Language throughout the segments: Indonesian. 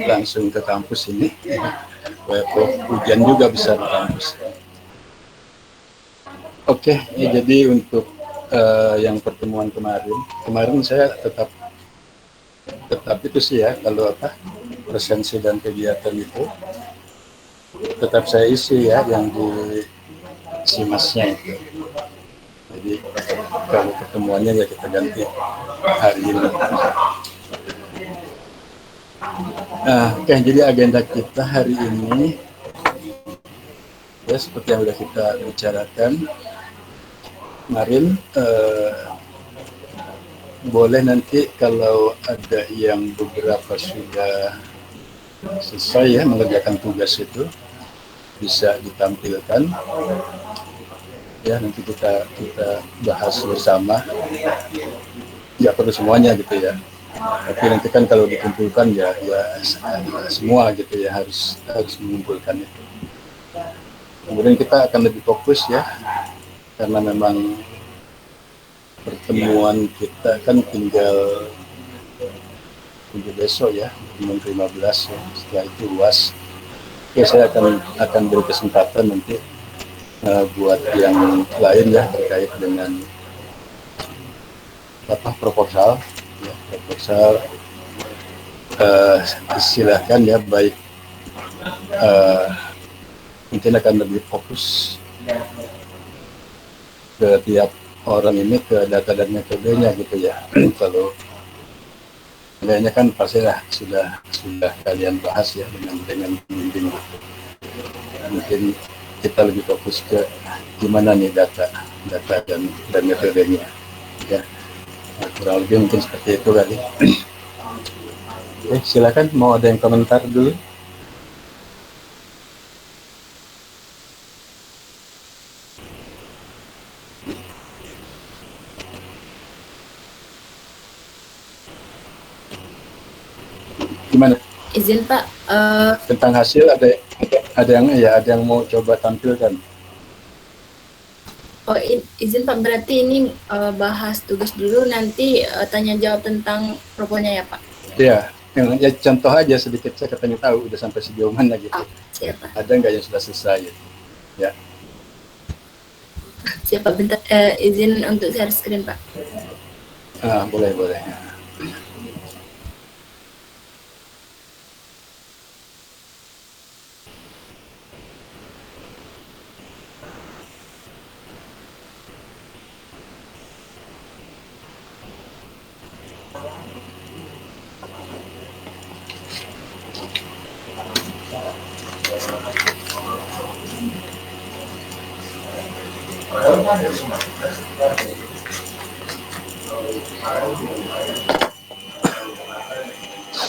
langsung ke kampus ini, hujan juga bisa di kampus. Oke, jadi untuk yang pertemuan kemarin saya tetap itu sih ya, kalau presensi dan kegiatan itu tetap saya isi ya, yang di simasnya itu. Jadi kalau pertemuannya ya kita ganti hari ini. Oke, jadi agenda kita hari ini ya seperti yang sudah kita bicarakan kemarin, boleh nanti kalau ada yang beberapa sudah selesai ya mengerjakan tugas itu bisa ditampilkan ya, nanti kita bahas bersama, nggak perlu semuanya gitu ya, tapi nanti kan kalau dikumpulkan ya semua gitu ya, harus mengumpulkan itu. Kemudian kita akan lebih fokus ya, karena memang pertemuan kita kan tinggal besok ya, pertemuan ke-15 ya, setelah itu UAS. Oke, saya akan beri kesempatan nanti buat yang lain ya, terkait dengan proposal ya, silakan ya, baik mungkin akan lebih fokus ke tiap orang ini, ke data dan metodenya gitu ya. Kalau kayaknya kan pastilah sudah kalian bahas ya dengan pembimbing. Mungkin kita lebih fokus ke gimana nih data dan metodenya ya. Kurang lebih mungkin seperti itu kali. Oke, silakan, mau ada yang komentar dulu? Gimana? Izin Pak. Tentang hasil ada yang mau coba tampilkan? Oh, izin Pak, berarti ini bahas tugas dulu, nanti tanya jawab tentang proposalnya ya Pak? Iya, ya contoh aja sedikit, saya katanya tahu udah sampai sejauh mana gitu. Siap Pak. Ada nggak yang sudah selesai gitu? Ya. Siap Pak, bentar, izin untuk share screen Pak. Boleh.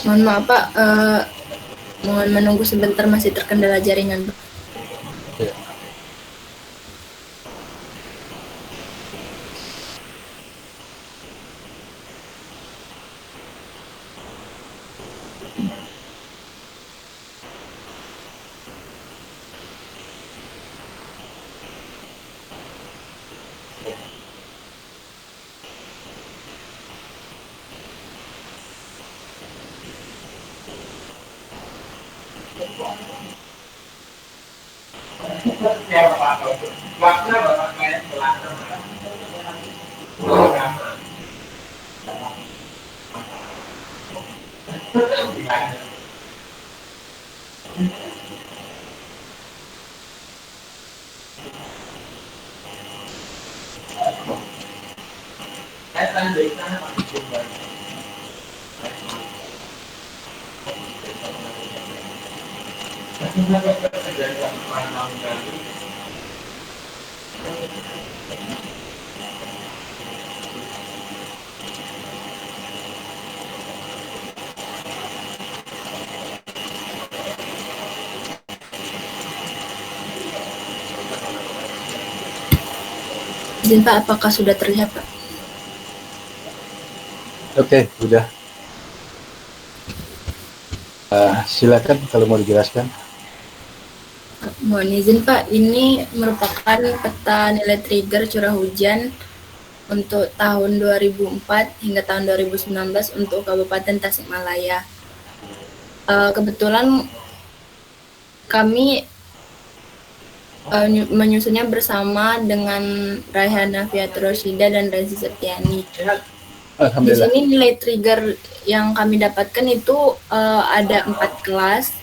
Mohon maaf Pak, mohon menunggu sebentar, masih terkendala jaringan Pak. Ya. Izin Pak, apakah sudah terlihat Pak? Oke, udah. Silakan kalau mau dijelaskan. Mohon izin Pak, ini merupakan peta nilai trigger curah hujan untuk tahun 2004 hingga tahun 2019 untuk Kabupaten Tasikmalaya. Kebetulan kami menyusunnya bersama dengan Raihana Fiatroshida dan Rezi Septiani. Di Alhamdulillah. sini nilai trigger yang kami dapatkan itu ada 4 kelas.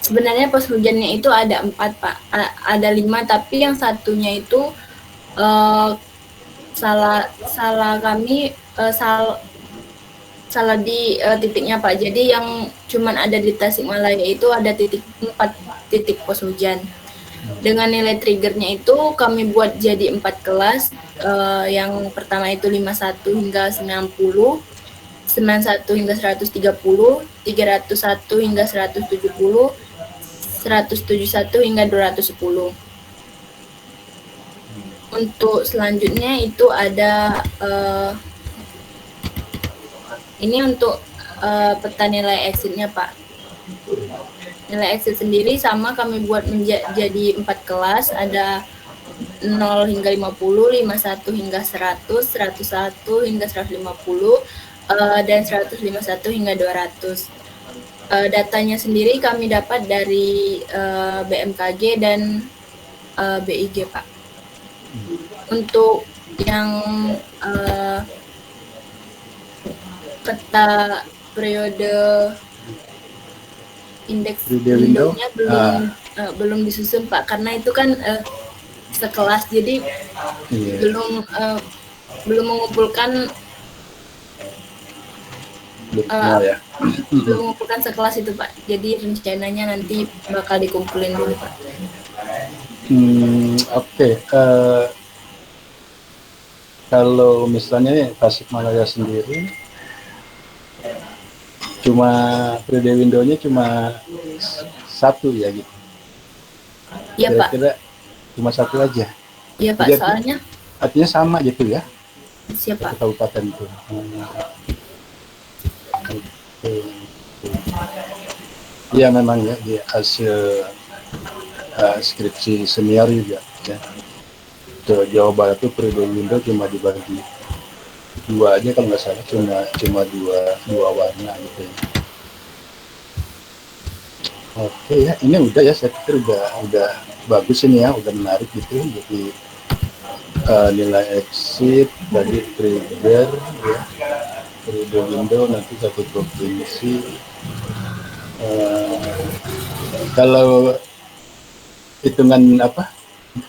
Sebenarnya pos hujannya itu ada 4 Pak, ada 5 tapi yang satunya itu salah kami salah di titiknya Pak. Jadi yang cuman ada di Tasikmalaya itu ada 4 titik pos hujan. Dengan nilai triggernya itu kami buat jadi 4 kelas. Yang pertama itu 51 hingga 90, 91 hingga 130, 301 hingga 170, 171 hingga 210. Untuk selanjutnya itu ada ini untuk peta nilai exitnya Pak. Nilai exit sendiri sama kami buat menjadi 4 kelas, ada 0 hingga 50, 51 hingga 100, 101 hingga 150, dan 151 hingga 200. Datanya sendiri kami dapat dari BMKG dan BIG Pak. Untuk yang peta periode indeks windownya belum disusun Pak, karena itu kan sekelas, jadi belum mengumpulkan belum mengumpulkan sekelas itu Pak. Jadi rencananya nanti bakal dikumpulin dulu Pak. Oke. Kalau misalnya Tasikmalaya sendiri cuma periode windownya cuma 1 ya gitu. Iya Pak. Kira-kira cuma 1 aja. Iya Pak. Jadi, soalnya artinya sama gitu ya. Siapa? Kabupaten itu. Iya memang ya, di hasil skripsi senior juga ya. Jawa Barat itu periode window cuma dibagi 2 aja kalau nggak salah, cuma dua warna gitu ya. Oke ya, ini udah ya, saya pikir udah bagus ini ya, udah menarik gitu. Jadi nilai exit dari trigger ya, periode window nanti satu provinsi. Kalau hitungan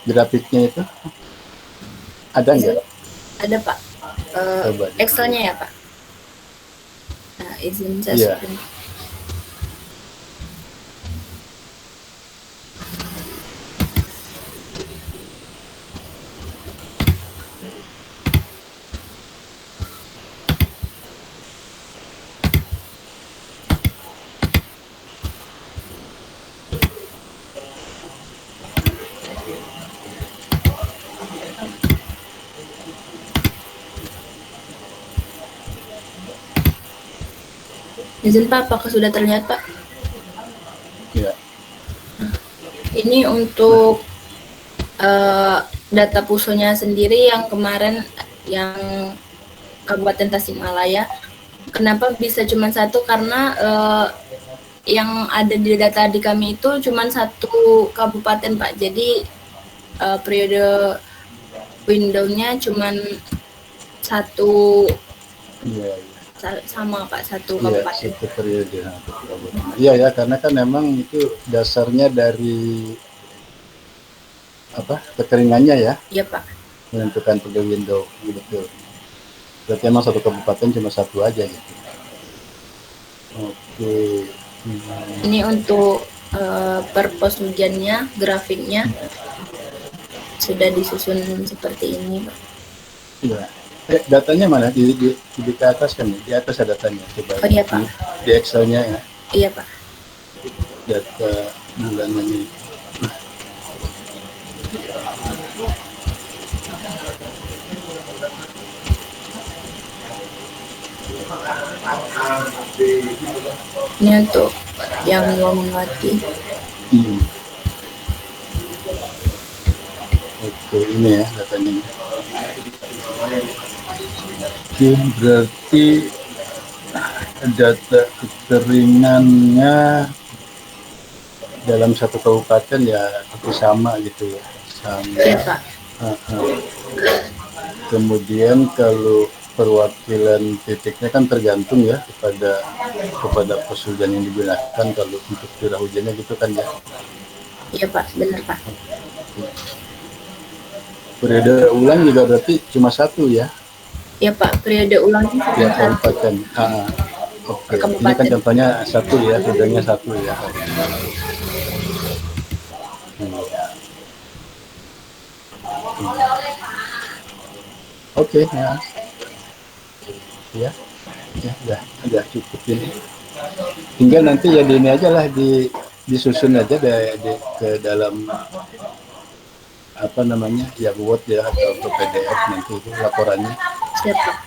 grafiknya itu ada nggak? Ada Pak. Excelnya ya Pak. Nah, izin saya sebentar. Izin Pak, apakah sudah terlihat Pak? Ya. Ini untuk data pusonya sendiri yang kemarin yang Kabupaten Tasikmalaya. Kenapa bisa cuma 1? Karena yang ada di data di kami itu cuma 1 kabupaten Pak. Jadi periode window-nya cuma 1. Iya. Sama Pak, 1 kabupaten. Iya, 1 periode. Iya ya, karena kan memang itu dasarnya dari kekeringannya ya. Iya Pak. Menentukan periode window gitu. Berarti emang 1 kabupaten cuma 1 aja gitu. Oke. Ini untuk per pos hujannya, grafiknya sudah disusun seperti ini Pak. Iya. Datanya mana? Di ke atas kan? Di atas ada datanya. Coba iya Pak. Di Excel-nya ya. Iya Pak. Data bulanannya. Ini untuk yang mau mengerti. Oke, ini ya datanya. Oke, berarti data kekeringannya dalam satu kabupaten ya itu sama gitu ya, sama. Ya Pak. Kemudian kalau perwakilan titiknya kan tergantung ya kepada pos hujan yang digunakan kalau untuk curah hujannya gitu kan ya. Iya Pak, benar Pak. Periode ulang juga berarti cuma satu ya? Ya Pak, periode ulangnya Ya cuma satu kabupaten. per Oke, ini kan kabupaten. contohnya satu ya, hujannya satu ya. Oke, ya. Ya, ya, udah cukup ini. Tinggal nanti ya di ini aja lah disusun aja ke dalam apa namanya ya Word ya atau ke PDF nanti itu laporannya. Siap Pak.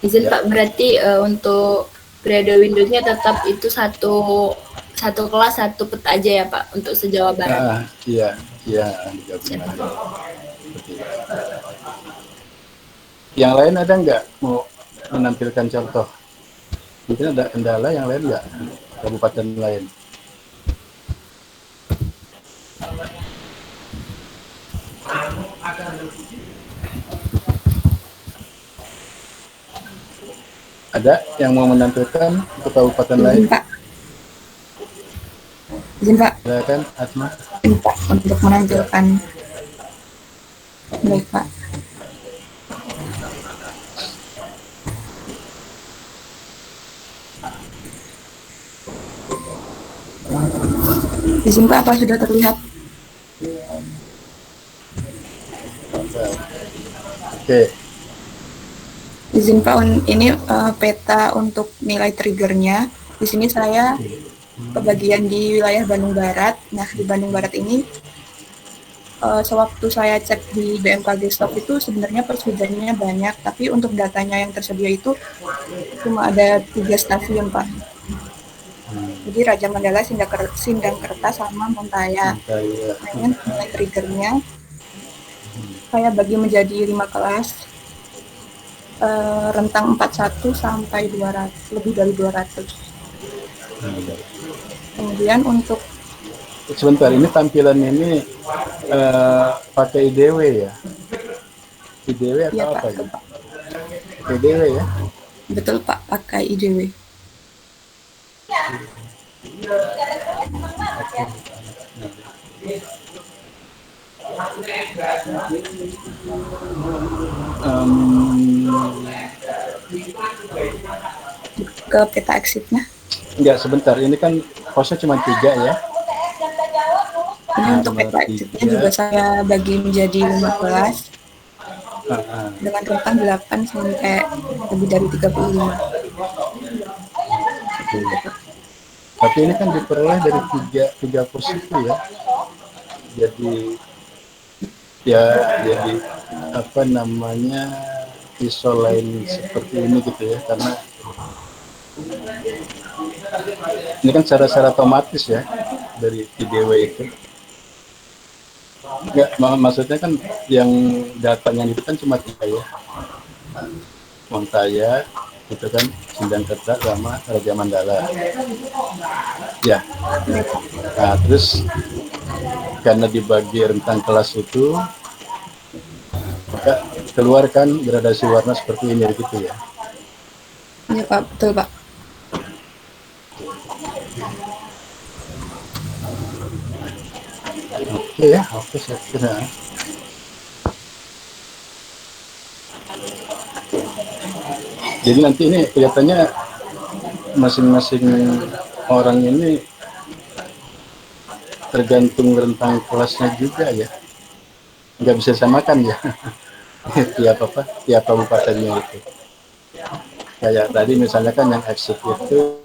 Izin Ya. Pak, berarti untuk periode Windowsnya tetap itu satu kelas satu peta aja ya Pak untuk se-Jawa Barat. Iya, iya digabung aja. Seperti itu. Yang lain ada nggak mau menampilkan contoh? Mungkin ada kendala yang lain nggak? Kabupaten lain? Ada yang mau menampilkan untuk kabupaten lain? Pak. Izin Pak. Silakan, Asma. Izin Pak untuk menampilkan. Baik Pak. Izin Pak, apa sudah terlihat? Oke. Izin Pak, ini peta untuk nilai triggernya. Di sini saya kebagian di wilayah Bandung Barat. Nah, di Bandung Barat ini sewaktu saya cek di BMKG Stop itu sebenarnya perhujanannya banyak, tapi untuk datanya yang tersedia itu cuma ada 3 stasiun Pak. Jadi Raja Mandala, Sindangkerta, sama Montaya. Nah, ini nilai triggernya saya bagi menjadi 5 kelas, rentang 41 sampai 200, lebih dari 200. Kemudian untuk sebentar, ini tampilan ini pakai IDW ya? IDW atau ya, apa Pak, ini? IDW ya? Betul Pak, pakai IDW. Ke peta exitnya. Enggak, sebentar, ini kan posnya cuma 3 ya? Ini untuk peta exitnya juga saya bagi menjadi 5 kelas dengan rentang 8 sampai lebih dari 35. Tapi ini kan diperoleh dari tiga pos itu ya. Jadi apa namanya ISO lain seperti ini gitu ya, karena ini kan secara otomatis ya dari IDW itu. Enggak, maksudnya kan yang datanya itu kan cuma 3 ya. Montaya itu kan Sindangkerta sama Raja Mandala. Ya. Nah, terus karena dibagi rentang kelas itu maka keluarkan gradasi warna seperti ini gitu ya. Iya Pak, betul Pak. Oke ya, oke saya kira. Jadi nanti ini kelihatannya masing-masing orang ini tergantung rentang kelasnya juga ya, nggak bisa samakan ya. tiap kabupatennya itu. Kayak tadi misalnya kan yang exit itu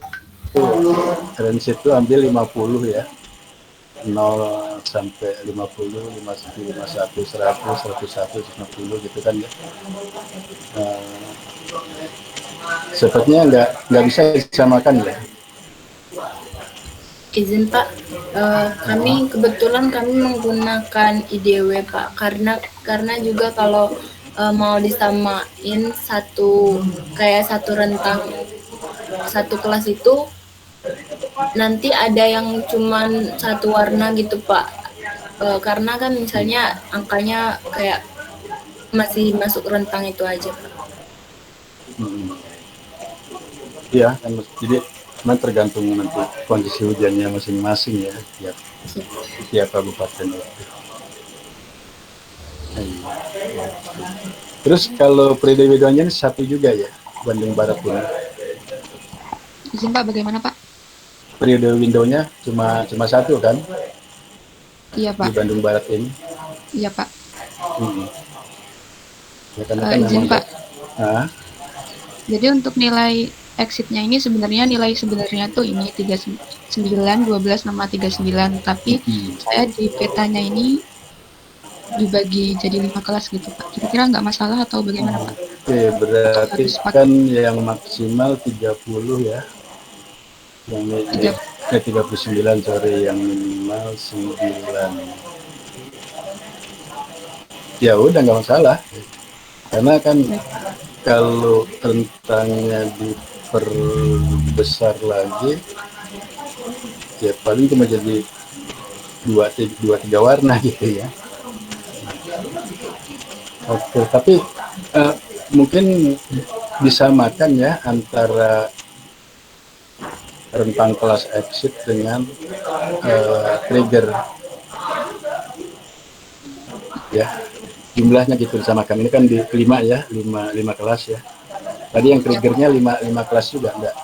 range itu ambil 50 ya, 0 sampai 50, 51, 100, 101, 150 gitu kan ya. Sepertinya nggak bisa disamakan ya. Izin Pak, kami kebetulan menggunakan IDW Pak, karena juga kalau mau disamain satu rentang satu kelas itu nanti ada yang cuman satu warna gitu Pak. Karena kan misalnya angkanya kayak masih masuk rentang itu aja Pak. Iya, kan jadi memang tergantung nanti kondisi hujannya masing-masing ya tiap kabupaten itu. Iya. Terus kalau periode windownya ini satu juga ya, Bandung Barat ini. Izin Pak, bagaimana Pak? Periode windownya cuma satu kan Iya di Pak. Bandung Barat ini. Iya Pak. Ya, karena kan Izin memang Pak. Jadi untuk nilai exitnya ini sebenarnya nilai sebenarnya tuh ini 39, 12 sama 39, tapi saya di petanya ini dibagi jadi 5 kelas gitu Pak. Kira-kira nggak masalah atau bagaimana Pak? Oke, berarti kan yang maksimal 30 ya. Yang 39 sorry, yang minimal 9. Ya udah nggak masalah. Karena kan kalau rentangnya diperbesar lagi, ya paling cuma jadi dua tiga warna gitu ya. Oke, tapi mungkin disamakan ya antara rentang kelas exit dengan trigger. Ya, jumlahnya gitu disamakan. Ini kan di 5 ya, 5 kelas ya. Tadi yang triggernya 5 kelas juga enggak?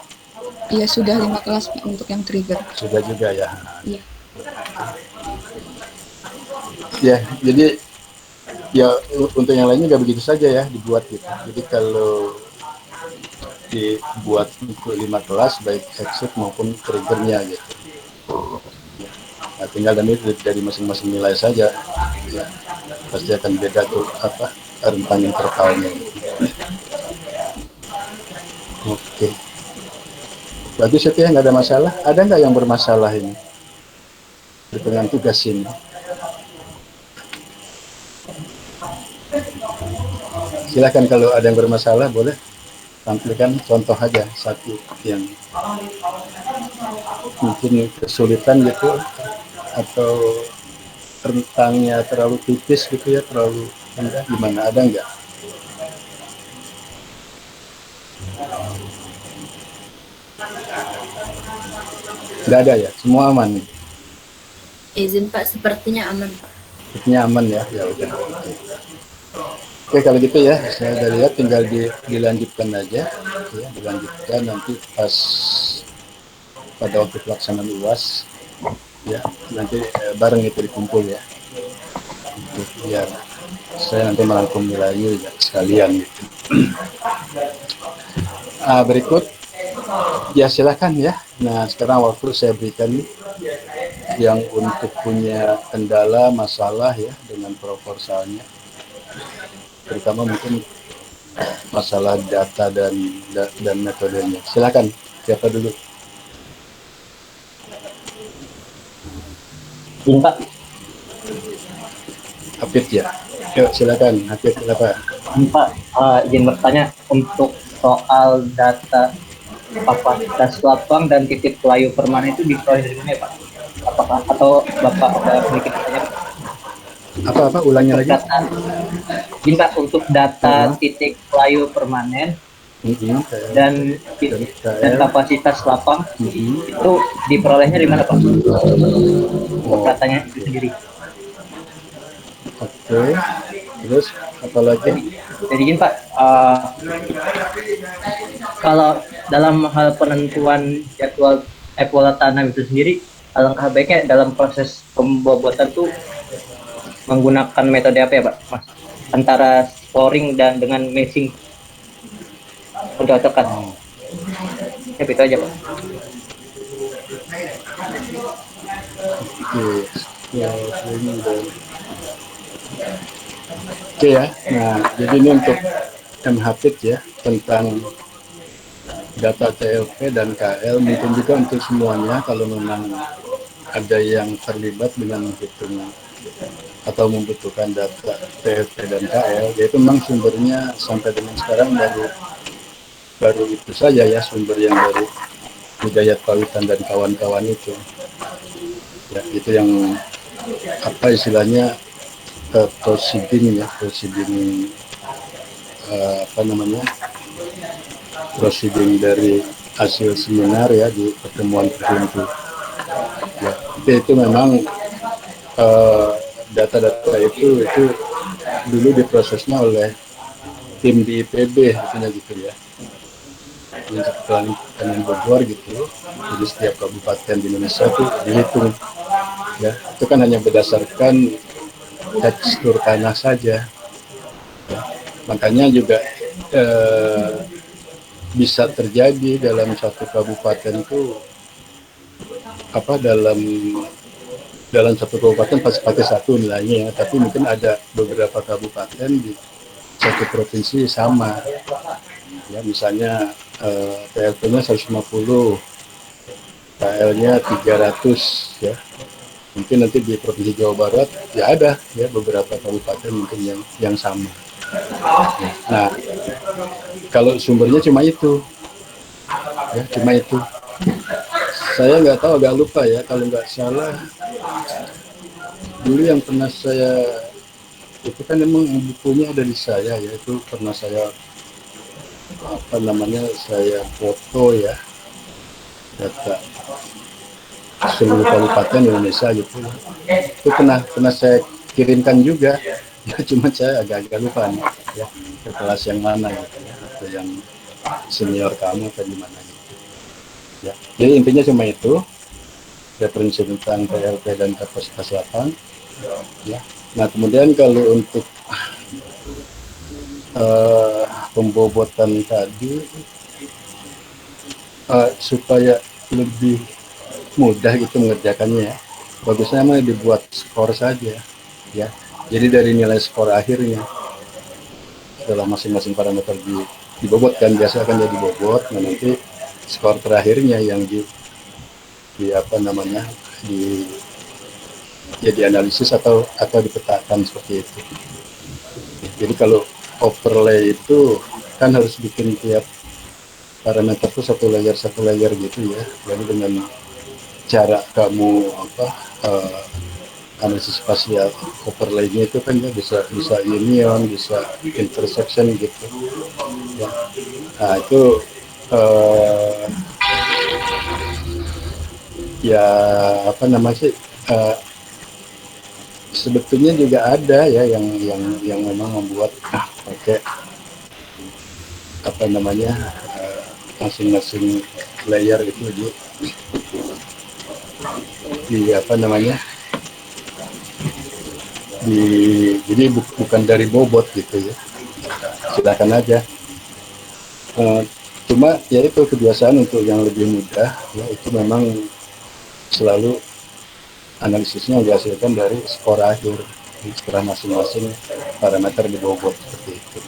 Iya, sudah 5 kelas Pak untuk yang trigger. Sudah juga ya. Iya. Ya, jadi ya untuk yang lainnya nggak begitu saja ya dibuat gitu. Jadi kalau dibuat untuk 5 kelas baik exit maupun triggernya gitu. Nah, tinggal dari masing-masing nilai saja. Ya, pasti akan beda tuh rentang intervalnya. Oke. Bagus ya, nggak ada masalah. Ada nggak yang bermasalah ini dengan tugas ini? Silakan kalau ada yang bermasalah boleh tampilkan contoh aja satu yang mungkin kesulitan gitu atau rentangnya terlalu tipis gitu ya, terlalu rendah, gimana, ada nggak? Nggak ada ya, semua aman. Izin Pak, sepertinya aman Pak. Sepertinya aman ya, ya udah. Oke, kalau gitu ya, saya udah lihat tinggal dilanjutkan aja, ya, dilanjutkan nanti pas pada waktu pelaksanaan UAS, ya nanti bareng itu dikumpul ya, biar saya nanti merangkum nilainya ya, sekalian gitu. Berikut, ya silakan ya. Nah sekarang waktu saya berikan yang untuk punya kendala masalah ya dengan proposalnya, terutama mungkin masalah data dan metodenya. Silakan, siapa dulu? Pak. Hafid ya. Yuk silakan, Hafid kenapa? Pak, izin bertanya untuk soal data kapasitas lapang dan titik pelayu permanen itu diperoleh dari mana ya Pak? Apakah atau Bapak ada sedikit tanya? Apa ulangnya lagi? Pak, untuk data titik pelayu permanen dan kapasitas lapang itu diperolehnya dari mana Pak? Datanya itu sendiri. Oke. Terus apa lagi? Jadi gini Pak, kalau dalam hal penentuan jadwal pola tanam itu sendiri, alangkah baiknya dalam proses pembobotan tuh menggunakan metode apa ya Pak, Mas? Antara scoring dan dengan matching untuk cocokkan. Ya itu aja Pak. Oke ya. Nah, jadi ini untuk MHPIT ya, tentang data TLP dan KL, mungkin juga untuk semuanya kalau memang ada yang terlibat dengan menghitung atau membutuhkan data TLP dan KL, yaitu memang sumbernya sampai dengan sekarang baru baru itu saja ya sumber yang dari Hidayat Pawitan dan kawan-kawan itu. Ya, itu yang apa istilahnya proceeding ya, proceeding apa namanya, proceeding dari hasil seminar ya di pertemuan tertentu. Ya, itu memang data-data itu dulu diprosesnya oleh tim di IPB artinya gitu ya, yang Kabupaten Bogor gitu. Jadi setiap kabupaten di Indonesia itu dihitung ya, itu kan hanya berdasarkan tekstur tanah saja ya. Makanya juga bisa terjadi dalam satu kabupaten itu apa, dalam satu kabupaten pasti pakai satu nilainya ya, tapi mungkin ada beberapa kabupaten di satu provinsi sama ya, misalnya PLT-nya 150, KL-nya 300 ya. Mungkin nanti di Provinsi Jawa Barat ya ada ya beberapa kabupaten mungkin yang sama. Nah, kalau sumbernya cuma itu ya, cuma itu. Saya nggak tahu, agak lupa ya, kalau nggak salah dulu yang pernah saya itu kan memang bukunya ada di saya ya, itu pernah saya apa namanya, saya foto ya data seluruh kabupaten Indonesia gitu. Itu pernah saya kirimkan juga ya, cuma saya agak lupa nih ya, ke kelas yang mana gitu ya, atau yang senior kamu atau gimana gitu ya. Jadi intinya cuma itu, referensi tentang PLT dan kapasitas lapang ya. Nah kemudian kalau untuk pembobotan tadi supaya lebih mudah gitu mengerjakannya ya, bagusnya mah dibuat skor saja ya. Jadi dari nilai skor akhirnya setelah masing-masing parameter dibobot kan, biasa akan jadi bobot. Nah nanti skor terakhirnya yang di apa namanya, jadi analisis atau dipetakan seperti itu. Jadi kalau overlay itu kan harus bikin tiap parameter itu satu layer gitu ya. Jadi dengan cara kamu apa analisis spasial overlay-nya itu kan ya bisa union, bisa intersection gitu ya. Nah itu ya apa namanya sih, sebetulnya juga ada ya yang memang membuat pakai apa namanya masing-masing layer itu di apa namanya, jadi bukan dari bobot gitu ya, silakan aja. Cuma ya itu kebiasaan untuk yang lebih mudah ya, itu memang selalu analisisnya dihasilkan dari skor akhir setelah masing-masing parameter dibobot seperti itu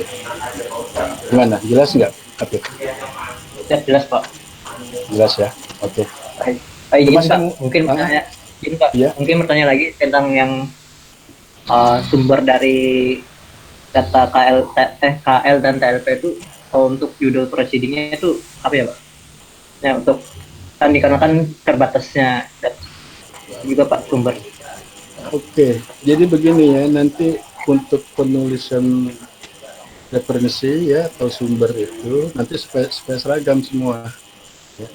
ya. Gimana, jelas nggak? Oke. Ya, jelas Pak. Jelas ya, oke. Izin Pak, mungkin bertanya, Pak, ya. Mungkin bertanya lagi tentang yang sumber dari data KL dan TLP itu, untuk judul proceedingnya itu apa ya Pak? Ya untuk kan dikarenakan terbatasnya juga Pak sumber. Oke, jadi begini ya, nanti untuk penulisan referensi ya atau sumber itu nanti supaya seragam semua ya.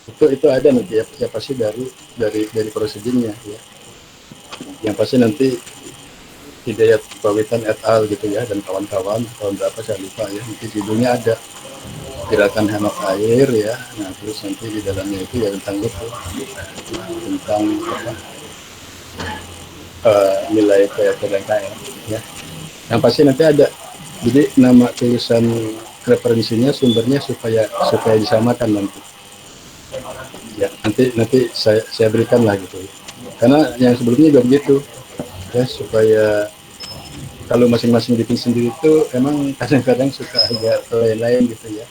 Itu ada nanti ya pasti dari prosedurnya ya, yang pasti nanti Hidayat Pawitan et al gitu ya dan kawan-kawan, tahun berapa saya lupa ya, nanti judulnya ada gerakan hemat air ya. Nah terus nanti di dalamnya itu ya tentang itu, tentang apa, nilai PLT dan KL ya, yang pasti nanti ada. Jadi nama tulisan referensinya, sumbernya supaya disamakan nanti ya, nanti saya berikan lah gitu ya. Karena yang sebelumnya juga begitu ya, supaya kalau masing-masing bikin sendiri itu emang kadang-kadang suka agak lain-lain gitu ya,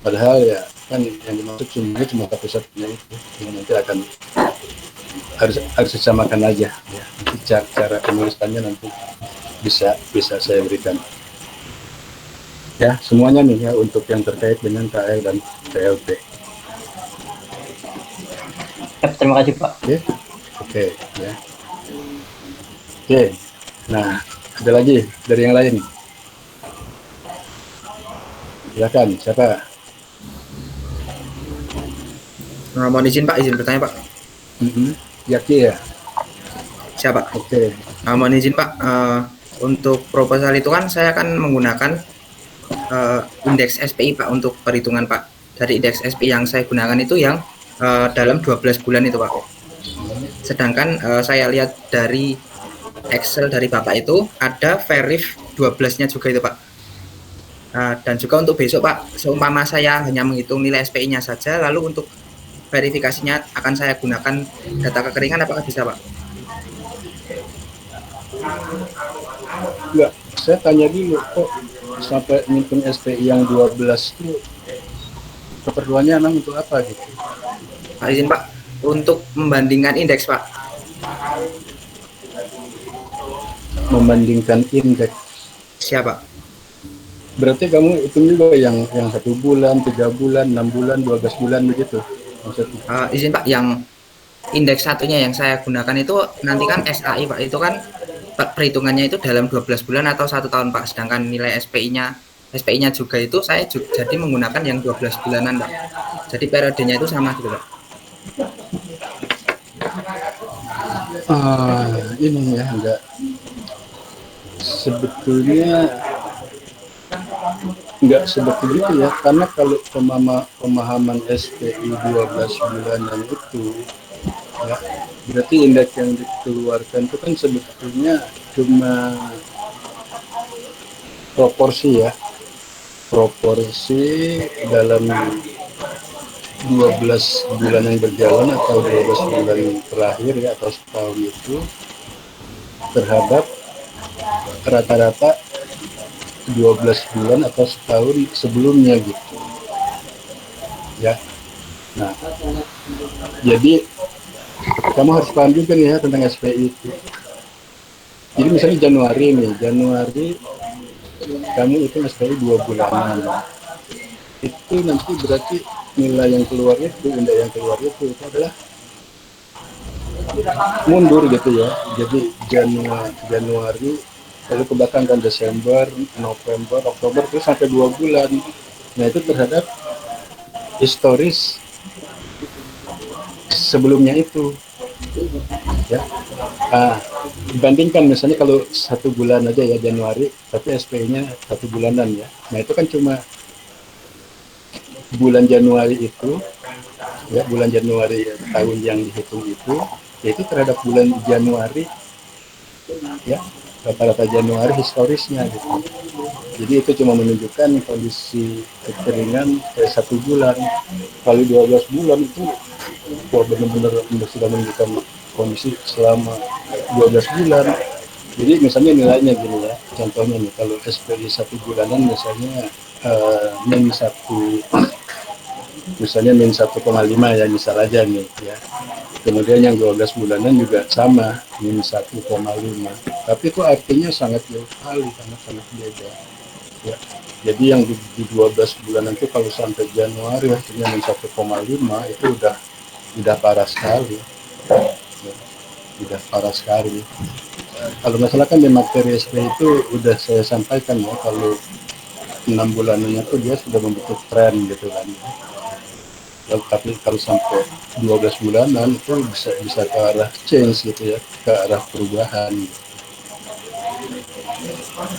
padahal ya kan yang dimaksud sumbernya cuma satu-satunya itu, yang nanti akan harus disamakan aja ya. Nanti cara penulisannya nanti bisa saya berikan. Ya, semuanya nih ya untuk yang terkait dengan KL dan PLT. Ya, terima kasih Pak. Oke, oke ya. Oke, nah ada lagi dari yang lain. Silakan, siapa? Mohon izin Pak, izin bertanya Pak. Yaki ya. Siapa? Oke. Mohon izin Pak, untuk proposal itu kan saya akan menggunakan indeks SPI Pak untuk perhitungan Pak. Dari indeks SPI yang saya gunakan itu yang dalam 12 bulan itu Pak. Sedangkan saya lihat dari Excel dari Bapak itu ada verif 12-nya juga itu Pak. Dan juga untuk besok Pak, seumpama saya hanya menghitung nilai SPI-nya saja, lalu untuk verifikasinya akan saya gunakan data kekeringan, apakah bisa Pak? Enggak, saya tanya dulu kok sampai ngitung SPI yang 12 itu keperluannya emang untuk apa gitu? Pak izin Pak, untuk membandingkan indeks Pak. Membandingkan indeks. Siapa? Berarti kamu hitung juga yang 1 bulan, 3 bulan, 6 bulan, 12 bulan begitu maksudnya? Izin Pak, yang indeks satunya yang saya gunakan itu nanti kan SAI Pak, itu kan perhitungannya itu dalam 12 bulan atau 1 tahun Pak, sedangkan nilai SPI-nya juga itu saya jadi menggunakan yang 12 bulanan Pak, jadi periodenya itu sama gitu Pak. Ini ya enggak, sebetulnya enggak seperti itu ya, karena kalau pemahaman SPI 12 bulanan itu ya, berarti indeks yang dikeluarkan itu kan sebetulnya cuma proporsi ya, proporsi dalam 12 bulan yang berjalan atau 12 bulan terakhir ya, atau setahun itu terhadap rata-rata 12 bulan atau setahun sebelumnya gitu ya. Nah, jadi kamu harus paham juga nih ya tentang SPI itu. Jadi misalnya Januari kamu itu SPI 2 bulanan, itu nanti berarti nilai yang keluar itu, indeks yang keluar itu adalah mundur gitu ya. Jadi Januari lalu ke belakang kan Desember, November, Oktober terus sampai 2 bulan. Nah itu terhadap historis sebelumnya itu ya. Dibandingkan misalnya kalau 1 bulan aja ya Januari, tapi SPI-nya 1 bulanan ya. Nah itu kan cuma bulan Januari itu ya, bulan Januari tahun yang dihitung itu, yaitu terhadap bulan Januari ya, rata-rata Januari historisnya gitu. Jadi itu cuma menunjukkan kondisi kekeringan 1 bulan. Kali 12 bulan itu benar-benar sudah menunjukkan kondisi selama 12 bulan. Jadi misalnya nilainya gini ya, contohnya nih kalau SPI 1 bulanan misalnya min 1, misalnya min 1,5 ya misal aja nih ya. Kemudian yang 12 bulanan juga sama, min 1,5. Tapi itu artinya sangat jauh sekali, sangat beda. Ya. Jadi yang di 12 bulanan itu kalau sampai Januari artinya min 1,5 itu udah parah sekali. Ya. Udah parah sekali. Kalau masalah kan di materi SP itu udah saya sampaikan ya, kalau 6 bulanannya tuh dia sudah membentuk tren gitu kan. Tapi kalau sampai 12 bulanan itu bisa ke arah change gitu ya, ke arah perubahan.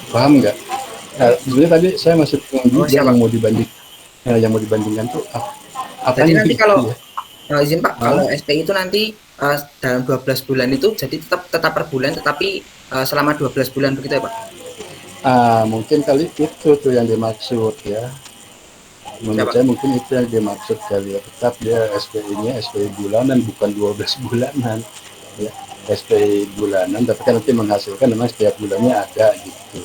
Paham nggak? Nah, sebenarnya tadi saya masih bingung juga yang mau dibandingkan tuh apa Jadi nanti gitu kalau ya? izin Pak, kalau SPI itu nanti dalam 12 bulan itu jadi tetap per bulan, tetapi selama 12 bulan begitu ya Pak? Mungkin kali itu tuh yang dimaksud ya. Menurut saya mungkin itu yang dimaksud kali ya. Tetap dia SPI-nya SPI bulanan, bukan 12 bulanan ya. SPI bulanan, tapi kan nanti menghasilkan memang setiap bulannya ada gitu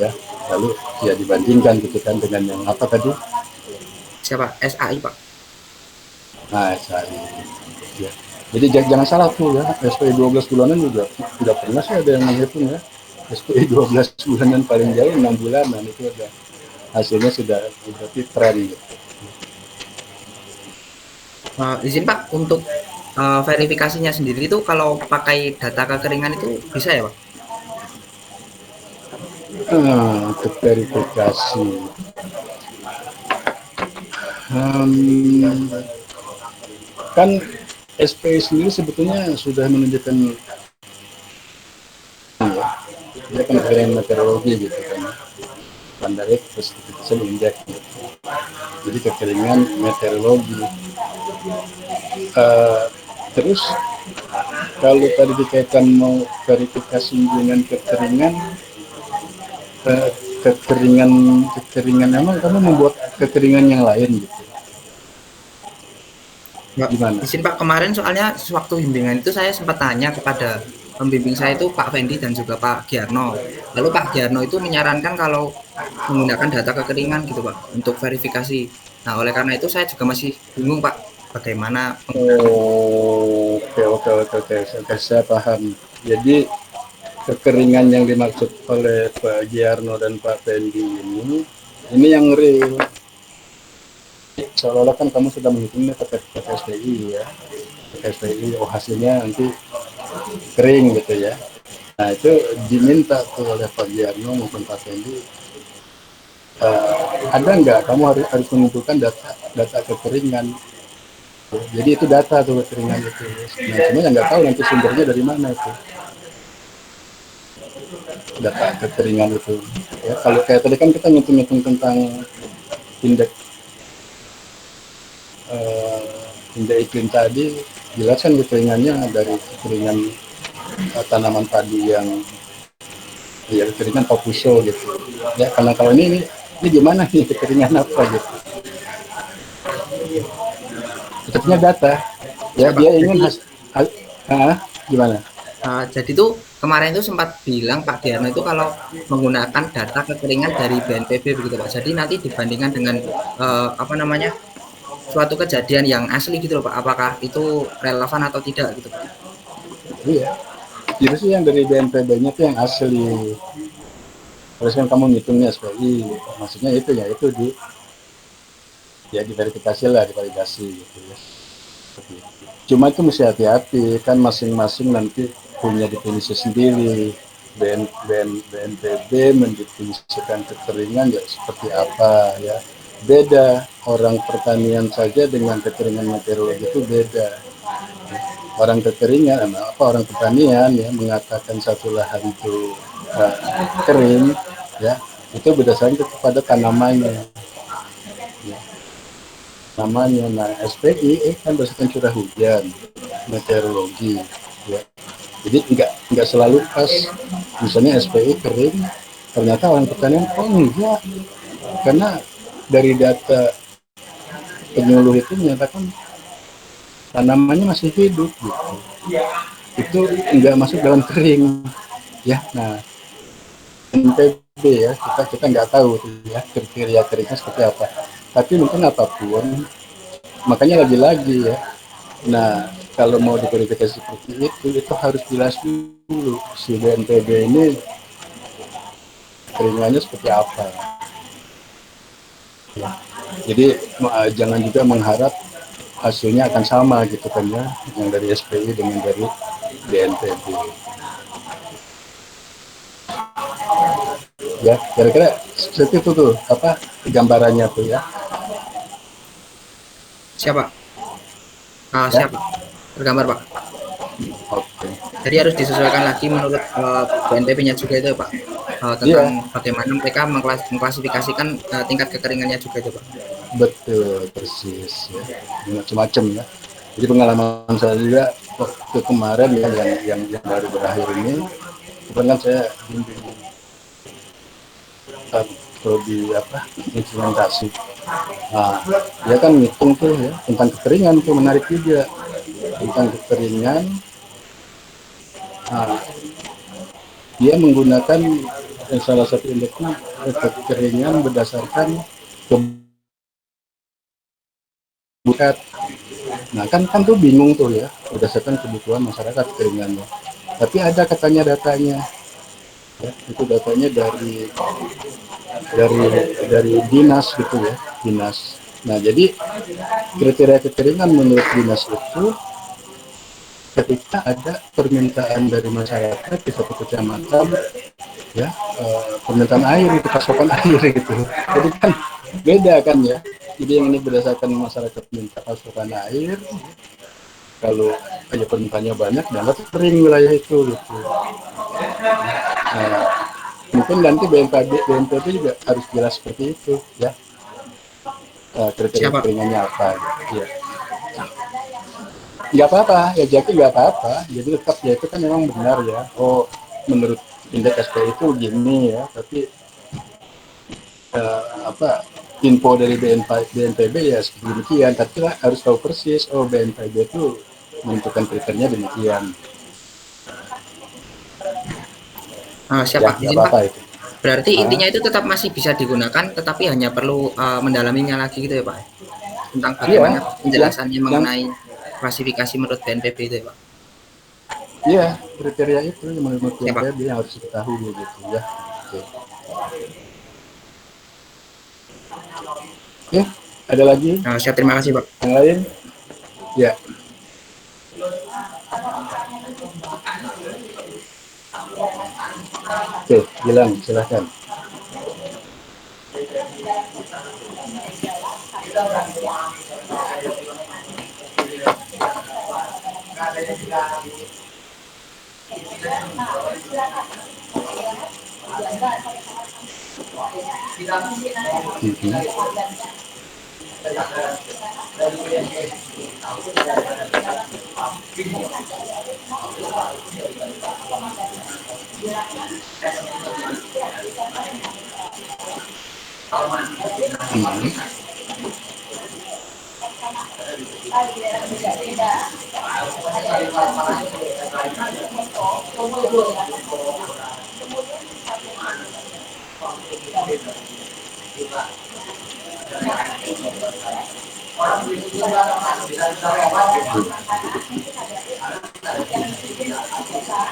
ya. Lalu ya dibandingkan gitu kan dengan yang apa tadi? Siapa? SAI Pak. SAI ya. Jadi jangan salah tuh ya, SPI 12 bulanan juga tidak pernah sih ada yang menghitung ya. SPI 12 bulanan, paling jauh 6 bulanan, itu ada hasilnya sudah berarti tren gitu. Izin Pak, untuk verifikasinya sendiri itu kalau pakai data kekeringan itu bisa ya Pak? Untuk verifikasi, hmm, kan SPI sendiri sebetulnya sudah menunjukkan ya, dia kan kekeringan meteorologi gitu kan, standar precipitation index gitu. Jadi kekeringan meteorologi. Terus kalau tadi dikaitkan mau verifikasi dengan kekeringan, kekeringan emang kamu membuat kekeringan yang lain gitu? Gimana? Izin Pak, kemarin soalnya sewaktu bimbingan itu saya sempat tanya kepada pembimbing saya itu Pak Fendi dan juga Pak Giarno. Lalu Pak Giarno itu menyarankan kalau menggunakan data kekeringan gitu Pak untuk verifikasi. Nah oleh karena itu saya juga masih bingung Pak bagaimana menggunakan. Oke, saya paham. Jadi kekeringan yang dimaksud oleh Pak Giarno dan Pak Fendi ini yang real. Seolah-olah kan kamu sudah menghitungnya pakai SPI ya, pakai SPI, hasilnya nanti kering gitu ya. Nah itu diminta tuh oleh Pak Giarno maupun Pak Fendi, ada nggak kamu harus mengumpulkan data kekeringan. Jadi itu data tuh kekeringan itu. Nah cuma yang nggak tahu nanti sumbernya dari mana itu data kekeringan itu. Ya, kalau kayak tadi kan kita ngitung-ngitung tentang indeks indeks iklim tadi, jelas kan kekeringannya dari kekeringan tanaman padi yang ya kekeringan papuso gitu ya. Karena kalau ini gimana nih kekeringan apa gitu, kita punya data ya. Dia ingin gimana. Jadi tuh kemarin itu sempat bilang Pak Giarno itu kalau menggunakan data kekeringan dari BNPB begitu Pak. Jadi nanti dibandingkan dengan suatu kejadian yang asli gitu loh Pak. Apakah itu relevan atau tidak gitu Pak? Iya, itu sih yang dari BNPB-nya tuh yang asli. Terus kan kamu ngitungnya SPI, maksudnya itu ya, itu diverifikasi lah, divalidasi gitu ya. Cuma itu mesti hati-hati, kan masing-masing nanti punya definisi sendiri. BNPB mendefinisikan kekeringan ya seperti apa ya. Beda, orang pertanian saja dengan kekeringan meteorologi itu beda. Orang kekeringan, orang pertanian ya mengatakan satu lahan itu kering ya, itu berdasarkan kepada tanamannya ya, namanya. Nah SPI kan berdasarkan curah hujan meteorologi ya. Jadi enggak selalu pas. Misalnya SPI kering, ternyata orang pertanian enggak, karena dari data penyuluh itu menyatakan tanamannya masih hidup gitu. Itu enggak masuk dalam kering ya. Nah NPB ya, kita nggak tahu tuh ya kriteria keringnya seperti apa, tapi mungkin apapun, makanya lagi-lagi ya. Nah kalau mau diverifikasi seperti itu harus jelas dulu si BNPB ini keringannya seperti apa ya. Jadi jangan juga mengharap hasilnya akan sama gitu kan ya, yang dari SPI dengan dari BNPB ya. Kira-kira seperti itu tuh apa gambarannya tuh ya. Siapa? Ya. Siapa? Tergambar Pak. Oke. Jadi harus disesuaikan lagi menurut BNPB-nya juga itu Pak. Tentang bagaimana mereka mengklasifikasikan tingkat kekeringannya juga itu Pak. Betul, persis ya. Macam-macam ya. Jadi pengalaman saya juga waktu kemarin ya, yang baru berakhir ini, kebetulan saya bimbing prodi instrumentasi. Nah, dia kan ngitung tuh ya tentang kekeringan tuh, menarik juga tentang kekeringan. Nah, dia menggunakan salah satu indeksnya kekeringan berdasarkan kebutuhan. Nah kan tuh bingung tuh ya, berdasarkan kebutuhan masyarakat kekeringannya. Tapi ada katanya datanya. ya, itu datanya dari dinas gitu ya, dinas. Nah, jadi kriteria kekeringan menurut dinas itu ketika ada permintaan dari masyarakat di satu kecamatan, ya, permintaan air itu, pasokan air gitu. Jadi kan beda kan ya. Jadi yang ini berdasarkan masyarakat minta pasokan air, kalau aja permintaannya banyak, dianggap kering wilayah itu gitu. Nah, mungkin nanti BNPB juga harus jelas seperti itu ya. Kriteria Siapa? kekeringannya apa ya. Nggak apa-apa ya, jadi nggak apa-apa, jadi tetap ya itu kan memang benar ya, oh menurut indeks SPI itu gini ya, tapi apa, info dari BNPB ya seperti demikian, tapi lah harus tahu persis, oh BNPB itu menentukan kriterianya demikian ya, Siapa? nggak Izin Pak. apa-apa itu. Berarti Hah? intinya itu tetap masih bisa digunakan, tetapi hanya perlu mendalaminya lagi gitu ya Pak, tentang Iya, bagaimana penjelasannya yang mengenai klasifikasi menurut BNPB itu ya Pak. iya, kriteria itu yang menurut Siapa? BNPB yang harus diketahui gitu ya. Oke. Ya, ada lagi Saya terima kasih Pak. yang lain? Ya. Oke, Gilang, silahkan. Mhm. Mhm.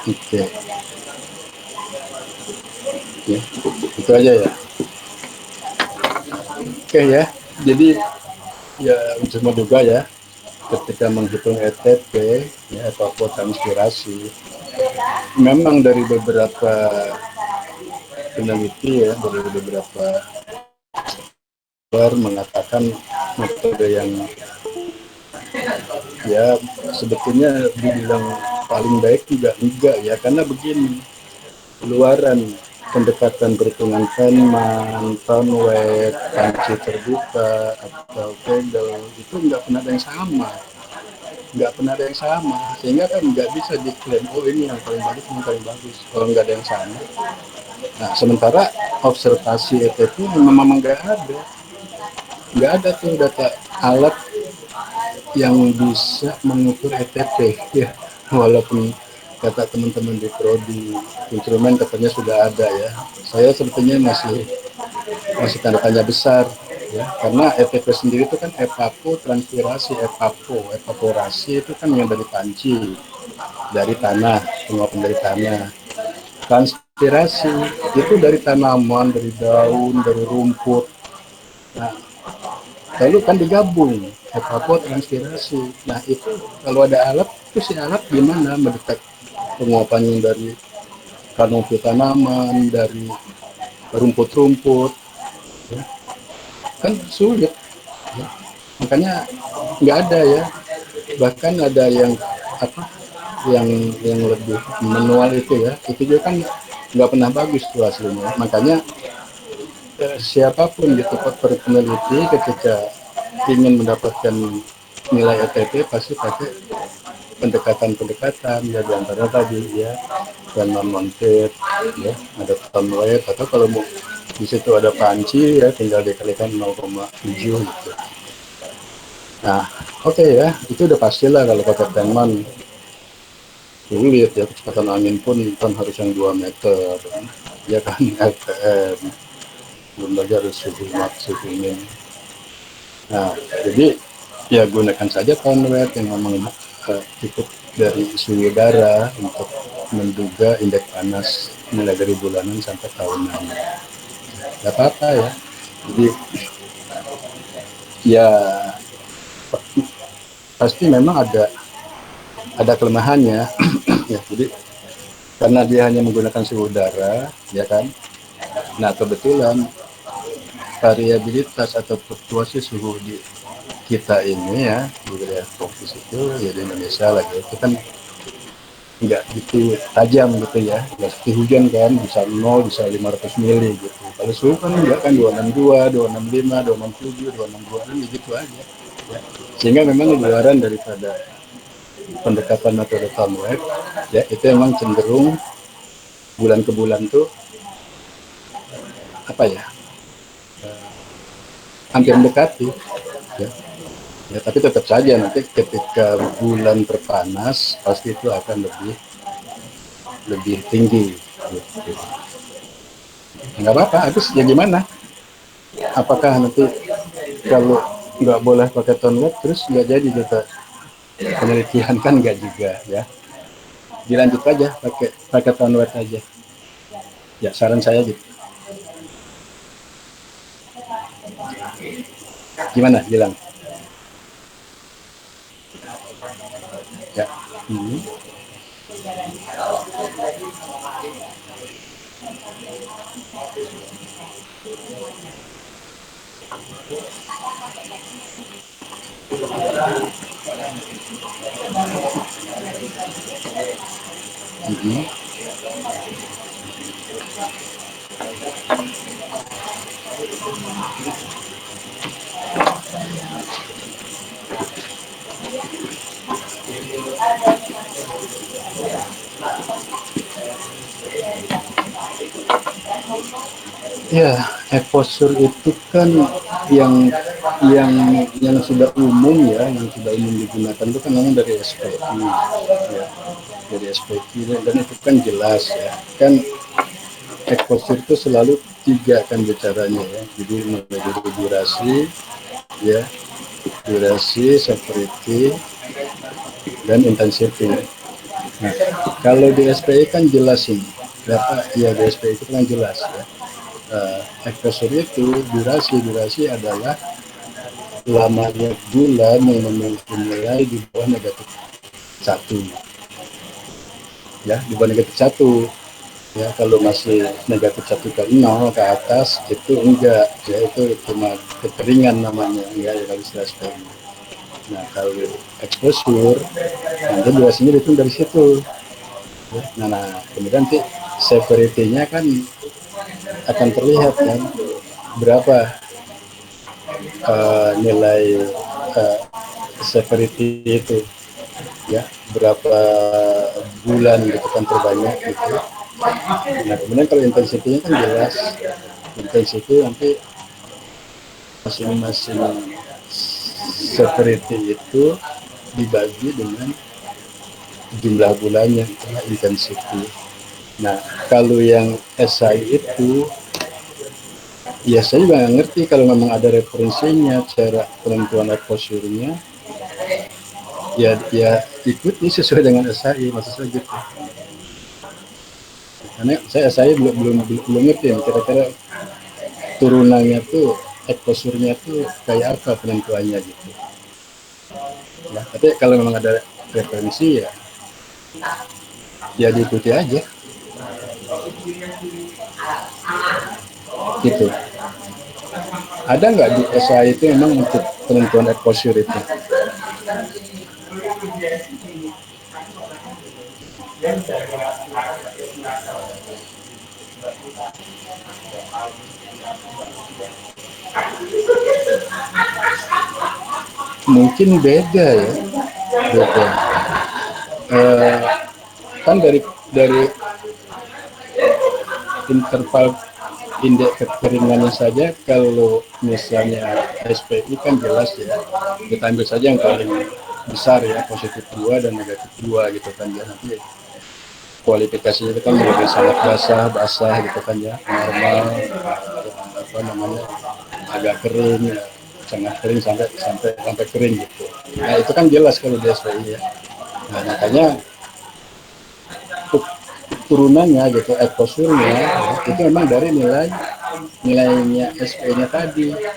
Oke, ya, itu aja ya. Oke ya, jadi ya untuk menduga ya, ketika menghitung ETP ya, atau kuota inspirasi, memang dari beberapa peneliti ya, dari beberapa mengatakan metode yang ya sebetulnya dibilang paling baik juga enggak ya, karena begini, luaran pendekatan perhitungan Feynman, Thornweg, panci terbuka atau Kegel itu nggak pernah ada yang sama, sehingga kan nggak bisa diklaim oh ini yang paling bagus, ini yang paling bagus kalau nggak ada yang sama. Nah, sementara observasi ETP memang nggak ada tuh data alat yang bisa mengukur ETP ya, walaupun kata teman-teman di prodi instrumen katanya sudah ada ya, saya sebetulnya masih tanda tanya besar ya, karena ETP sendiri itu kan evapotranspirasi, evaporasi itu kan yang dari panci, dari tanah, penguapan dari tanah. Transpirasi itu dari tanaman, dari daun, dari rumput. Nah, lalu kan digabung evapotranspirasi. Nah, itu kalau ada alat, itu si alat gimana mendetek penguapan yang dari kanopi tanaman, dari rumput-rumput, ya, kan sulit ya. Makanya nggak ada ya, bahkan ada yang apa, yang lebih manual itu ya, itu juga kan nggak pernah bagus tuh hasilnya. Makanya siapapun gitu peneliti ketika ingin mendapatkan nilai ETP pasti pakai pendekatan ya, diantara tadi ya, dan non-mounted ya, ada Thornweg, atau kalau mau di situ ada panci ya tinggal dikalikan 0,7 gitu. Nah, oke ya, itu udah pastilah kalau pakai Feynman sulit ya, kecepatan angin pun kan harus yang 2 meter ya kan, RPM belum lagi harus suhu max, suhu min. Nah, jadi ya gunakan saja Thornweg yang memang cukup dari suhu udara untuk menduga indeks panas mulai dari bulanan sampai tahunan. Nggak apa-apa ya. Jadi ya pasti memang ada kelemahannya. Ya, jadi karena dia hanya menggunakan suhu udara, ya kan. Nah, kebetulan variabilitas atau fluktuasi suhu di kita ini ya di wilayah tropis itu ya di Indonesia lagi itu kan nggak gitu tajam gitu ya, nggak seperti hujan kan bisa 0 bisa 500 mili gitu. Kalau suhu kan enggak kan 262, 265, 267, 262 ini gitu aja ya. Sehingga memang luaran daripada pendekatan metode Thorndike ya itu emang cenderung bulan ke bulan tuh apa ya hampir mendekati ya. Ya, tapi tetap saja nanti ketika bulan terpanas pasti itu akan lebih tinggi. Gitu. Nggak apa-apa, habis ya gimana? Apakah nanti kalau nggak boleh pakai tonwet terus nggak jadi kita penelitian kan nggak juga ya. Dilanjut aja pakai tonwet aja. Ya saran saya gitu. Gimana bilang? Ya. Ya, exposure itu kan yang yang sudah umum ya, yang sudah umum digunakan itu kan memang dari SPI, ya, dari SPI dan itu kan jelas ya, kan exposure itu selalu tiga kan bicaranya ya, jadi mulai dari durasi, ya, durasi, severity, dan intensity. Nah, kalau di SPI kan jelas ini, berapa? Ya di SPI itu kan jelas ya. Exposure itu durasi adalah lamanya bulan yang memiliki nilai di bawah negatif 1 ya, di bawah negatif 1 ya. Kalau masih negatif 1 ke 0 ke atas itu enggak ya, itu cuma kekeringan namanya enggak ya kalau istilah SPM. Nah kalau exposure nanti durasinya dihitung dari situ ya. Nah kemudian nanti severity-nya kan akan terlihat kan berapa nilai severity itu ya, berapa bulan gitu kan terbanyak gitu. Nah kemudian kalau intensity-nya kan jelas, intensity nanti masing-masing severity itu dibagi dengan jumlah bulannya, itulah intensity. Nah kalau yang SI itu ya saya juga nggak ngerti, kalau memang ada referensinya cara penentuan exposure-nya ya ikuti sesuai dengan SI, maksud saya gitu. Karena saya belum ngerti nih, kira-kira turunannya tuh exposure-nya tuh kayak apa penentuannya gitu. Nah, tapi kalau memang ada referensi ya diikuti aja. Gitu. Ada nggak di SI itu memang untuk penentuan exposure itu? Mungkin beda ya, beda. Kan dari interval indeks kekeringannya saja, kalau misalnya SPI kan jelas ya, kita ambil saja yang paling besar ya, positif 2 dan negatif 2 gitu kan ya. Nanti kualifikasinya itu kan menjadi sangat basah gitu kan ya, normal, apa namanya, agak kering, sangat kering sampai kering gitu. Nah itu kan jelas kalau di SPI ya. Nah makanya turunannya gitu, exposure-nya ya, itu memang dari nilainya SPE-nya tadi. Ya.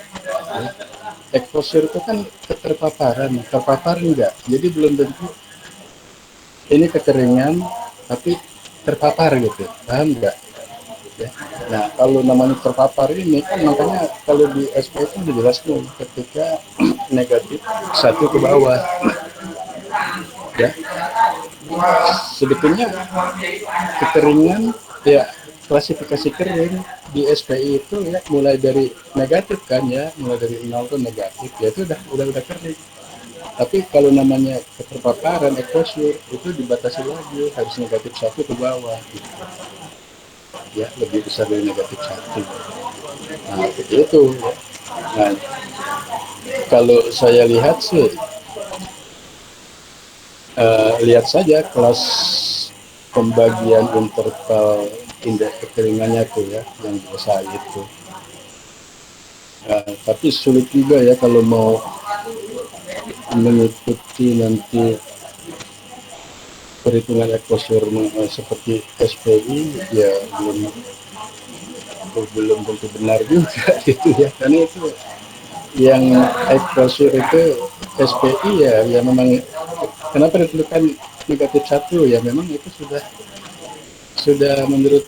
Exposure itu kan keterpaparan, terpapar enggak. Jadi belum tentu ini kekeringan, tapi terpapar gitu, paham enggak? Ya. Nah, kalau namanya terpapar ini kan makanya kalau di SPE itu dijelaskan ketika negatif 1 ke bawah. Ya, sebetulnya kekeringan ya klasifikasi kering di SPI itu ya mulai dari negatif kan ya, mulai dari 0 ke negatif ya itu udah kering. Tapi kalau namanya keterpaparan exposure itu dibatasi lagi harus negatif 1 ke bawah gitu. Ya lebih besar dari negatif 1. Nah seperti itu ya. Nah kalau saya lihat sih lihat saja kelas pembagian interval indeks kekeringannya tuh ya yang biasa itu. Tapi sulit juga ya kalau mau mengikuti nanti perhitungan exposure seperti SPI ya belum tentu benar juga gitu ya, karena itu yang exposure itu SPI ya memang kenapa ditentukan negatif 1 ya memang itu sudah menurut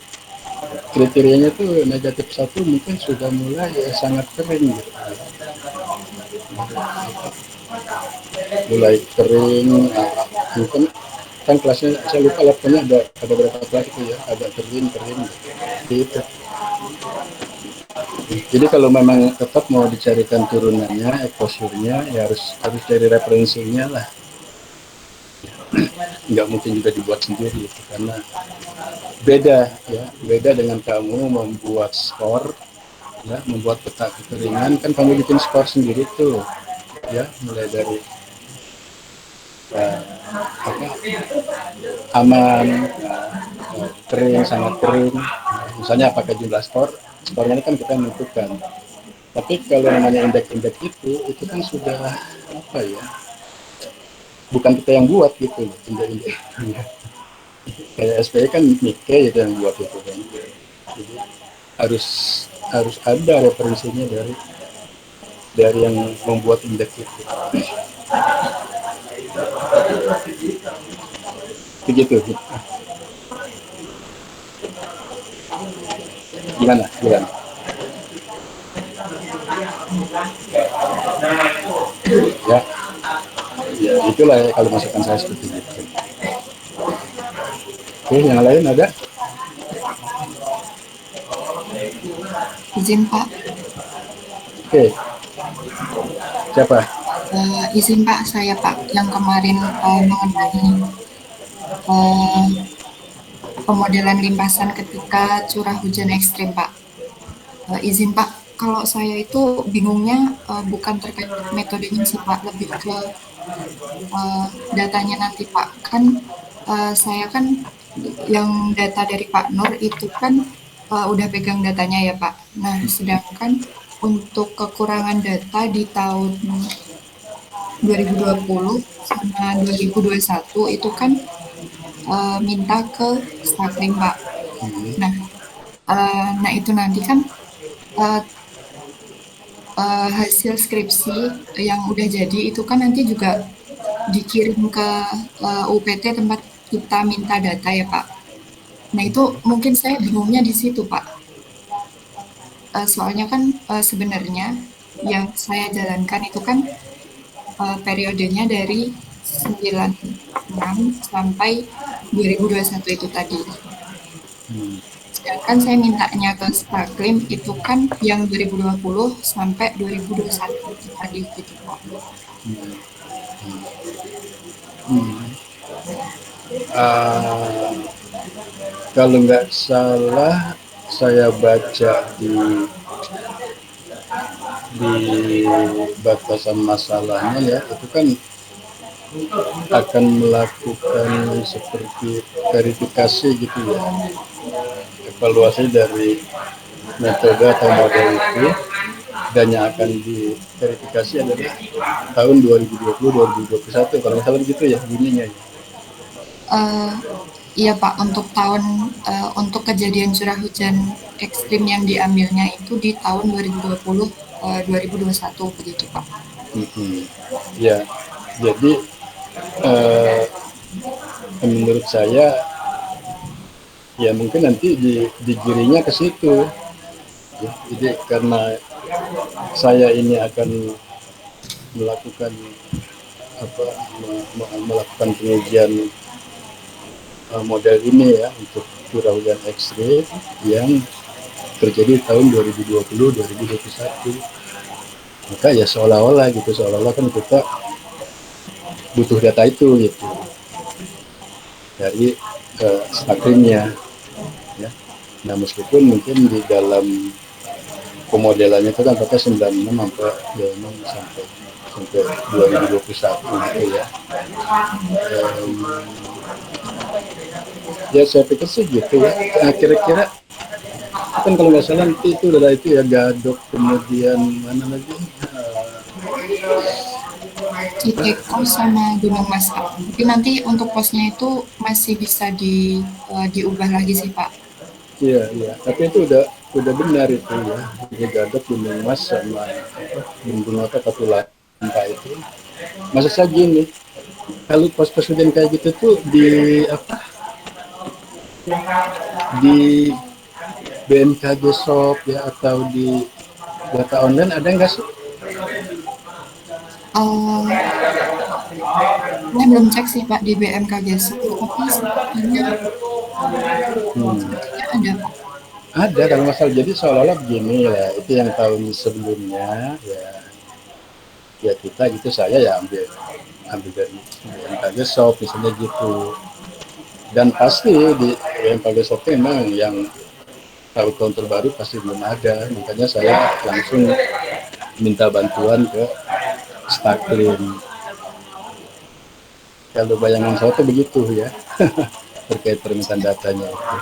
kriterianya tuh negatif 1 mungkin sudah mulai ya, sangat kering gitu. Mulai kering mungkin kan kelasnya saya lupa levelnya ada berapa kelas itu ya, ada kering gitu. Jadi kalau memang tetap mau dicarikan turunannya exposure-nya ya harus cari referensinya lah. Nggak mungkin juga dibuat sendiri gitu, karena beda dengan kamu membuat skor ya, membuat peta kekeringan kan kamu bikin skor sendiri tuh ya, mulai dari aman, kering, sangat kering, misalnya pakai jumlah skornya kan kita menentukan. Tapi kalau namanya indeks itu kan sudah apa ya, bukan kita yang buat gitu loh indeks kayak SPI kan Nikkei itu yang buat itu kan. Jadi harus ada referensinya dari yang membuat indeks itu. Begitu. Gimana? Ya itulah ya, kalau masukan saya seperti itu. Oke, yang lain ada? Izin Pak. Oke. Siapa? Izin Pak, saya Pak yang kemarin mengenai pemodelan limpasan ketika curah hujan ekstrim Pak. Izin Pak, kalau saya itu bingungnya bukan terkait metodenya sih Pak, lebih ke datanya nanti Pak. Kan saya kan yang data dari Pak Nur itu kan udah pegang datanya ya Pak. Nah, sedangkan untuk kekurangan data di tahun 2020 sama 2021 itu kan minta ke Staklim Pak. Nah itu nanti kan hasil skripsi yang udah jadi itu kan nanti juga dikirim ke UPT tempat kita minta data ya Pak. Nah itu mungkin saya bingungnya di situ Pak. Soalnya kan sebenarnya yang saya jalankan itu kan periodenya dari 96 sampai 2021 itu tadi. Sedangkan saya mintanya ke Staklim itu kan yang 2020 sampai 2021 itu tadi gitu Pak. Kalau nggak salah saya baca di batasan masalahnya ya itu kan akan melakukan seperti verifikasi gitu ya, evaluasi dari metode atau model itu, dan yang akan diverifikasi adalah tahun 2020-2021 kalau nggak salah begitu ya bunyinya. Iya Pak, untuk kejadian curah hujan ekstrim yang diambilnya itu di tahun 2020, 2021 begitu Pak. Ya, jadi eh, menurut saya ya mungkin nanti digiringnya ke situ. Ya, jadi karena saya ini akan melakukan melakukan pengujian model ini ya untuk curah hujan ekstrim yang terjadi tahun 2020-2021. Maka ya seolah-olah kan kita butuh data itu gitu dari stakrimnya ya. Nah meskipun mungkin di dalam pemodelannya itu kan pakai 96 sampai ya memang sampai 2021 gitu ya. Ya saya pikir sih gitu ya. Nah, kira-kira kan kalau nggak salah nanti itu udah itu ya Gadok, kemudian mana lagi Citeko sama Gunung Mas Pak. Tapi nanti untuk posnya itu masih bisa diubah lagi sih Pak. iya tapi itu udah benar itu ya. Jadi Gadok, Gunung Mas sama Gunung apa Katulampa itu. Masa saya gini, kalau pos-pos hujan kayak gitu tuh di BMKG Shop ya atau di data online ada nggak sih? Saya belum cek sih Pak di BMKG, tapi sepertinya ada Pak. Ada kalau masalah jadi seolah-olah begini ya, itu yang tahun sebelumnya ya kita gitu saya ya ambil dari BMKG Shop misalnya gitu. Dan pasti di BMKG Shop memang yang tahun terbaru pasti belum ada, makanya saya langsung minta bantuan ke Staklim. Kalau bayangan saya tuh begitu ya terkait permintaan datanya itu.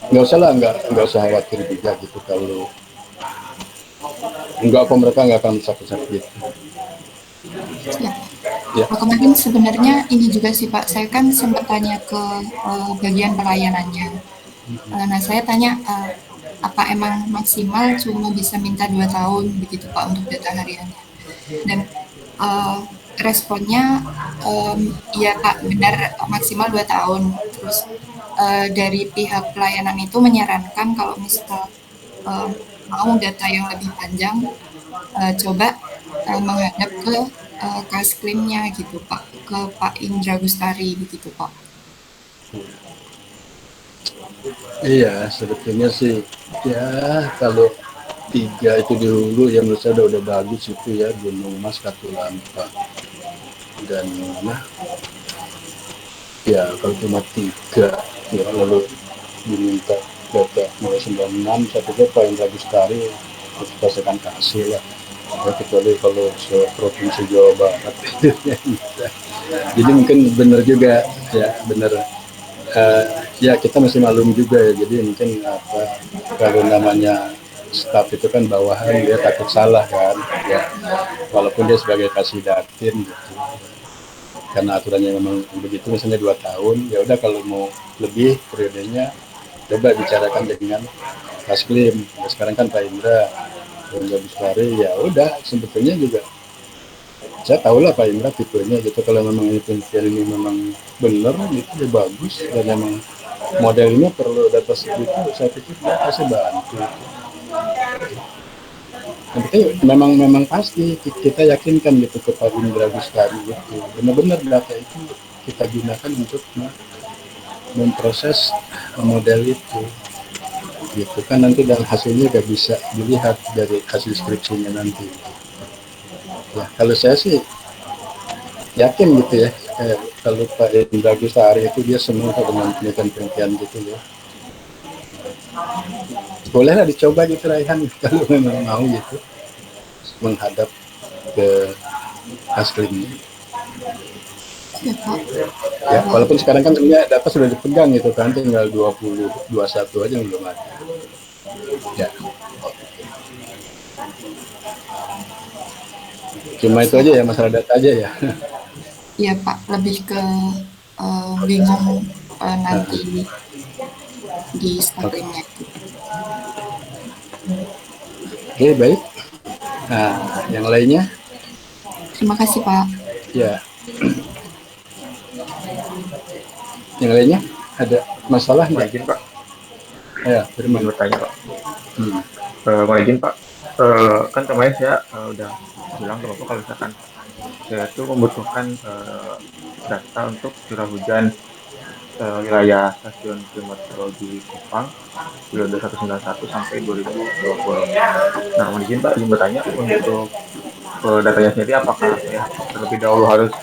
Nggak usah lah, nggak usah khawatir juga gitu kalau nggak kok mereka nggak akan sakit-sakit. Ya. Ya. Kemarin sebenarnya ini juga sih Pak, saya kan sempat tanya ke bagian pelayanannya. Nah saya tanya apa emang maksimal cuma bisa minta 2 tahun begitu Pak untuk data hariannya. Dan responnya ya Pak benar maksimal 2 tahun. Terus dari pihak pelayanan itu menyarankan kalau misal mau data yang lebih panjang coba menghadap ke Kasklimnya gitu Pak, ke Pak Indra Gustari begitu Pak. Iya, sebetulnya sih ya kalau 3 itu di hulu ya menurut saya udah bagus itu ya, Gunung Mas, Katulampa dan mana ya kalau cuma 3 ya lalu diminta data mulai 96 saya pikir Pak Indra Gustari kita akan kasih lah ya, kecuali kalau provinsi Jawa Barat jadi mungkin benar juga ya benar ya kita masih malum juga ya, jadi mungkin kalau namanya staf itu kan bawahan dia takut salah kan ya, walaupun dia sebagai kasidatin gitu, karena aturannya memang begitu misalnya 2 tahun ya udah kalau mau lebih periodenya coba bicarakan dengan Kasklim. Sekarang kan Pak Indra Bestari ya udah sebetulnya juga saya tahu lah Pak Indra tipenya gitu, kalau memang ini penelitian ini memang benar gitu ya bagus dan memang model ini perlu data segitu saya pikir dia pasti bantu. Tapi memang pasti kita yakinkan gitu ke Pak Indra Gustari gitu benar-benar data itu kita gunakan untuk memproses model itu gitu kan, nanti dan hasilnya gak bisa dilihat dari hasil skripsinya nanti ya. Kalau saya sih yakin gitu ya, kalau Pak Indra Gustari itu dia senang dengan penelitian gitu ya, bolehlah dicoba gitu Raihan kalau memang mau gitu menghadap ke Kasklim ya, walaupun sekarang kan sebenarnya data sudah dipegang gitu kan, tinggal 2021 aja yang belum ada ya. Cuma itu aja ya, masalah data aja ya. Iya Pak, lebih ke bingung nanti di stackingnya. Oke, baik. Nah, yang lainnya? Terima kasih Pak. Ya. Yang lainnya ada masalah Mohon nggak? izin Pak, Ya, izin Firman. bertanya Pak. Hmm. Mohon izin Pak, kan kemarin saya udah bilang ke Bapak kalau misalkan saya tuh membutuhkan data untuk curah hujan wilayah stasiun klimatologi Kupang periode 191 sampai 2020. Nah, mohon izin Pak, izin bertanya untuk datanya sendiri apakah saya terlebih dahulu harus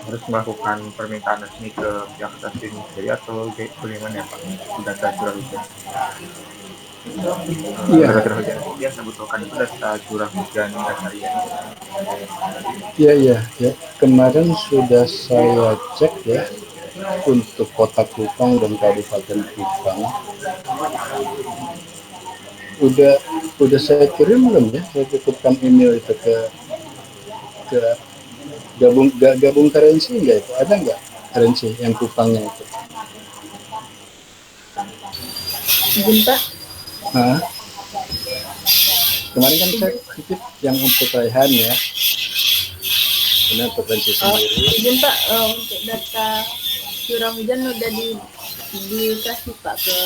harus melakukan permintaan resmi ke pihak stasiun sendiri atau bagaimana ya Pak untuk data curah hujan? Iya, Data curah hujan sendiri yang saya butuhkan itu data curah hujan harian. iya, iya, ya. Kemarin sudah saya cek ya untuk Kota Kupang dan Kabupaten Kupang. Udah saya kirim belum ya? Saya titipkan email itu ke gabung currency enggak itu? Ada nggak currency yang Kupangnya itu? Izin Pak. Nah, kemarin kan saya titip yang untuk Raihan ya. Ini untuk currency sendiri. Izin Pak, untuk data curah hujan udah dikasih Pak ke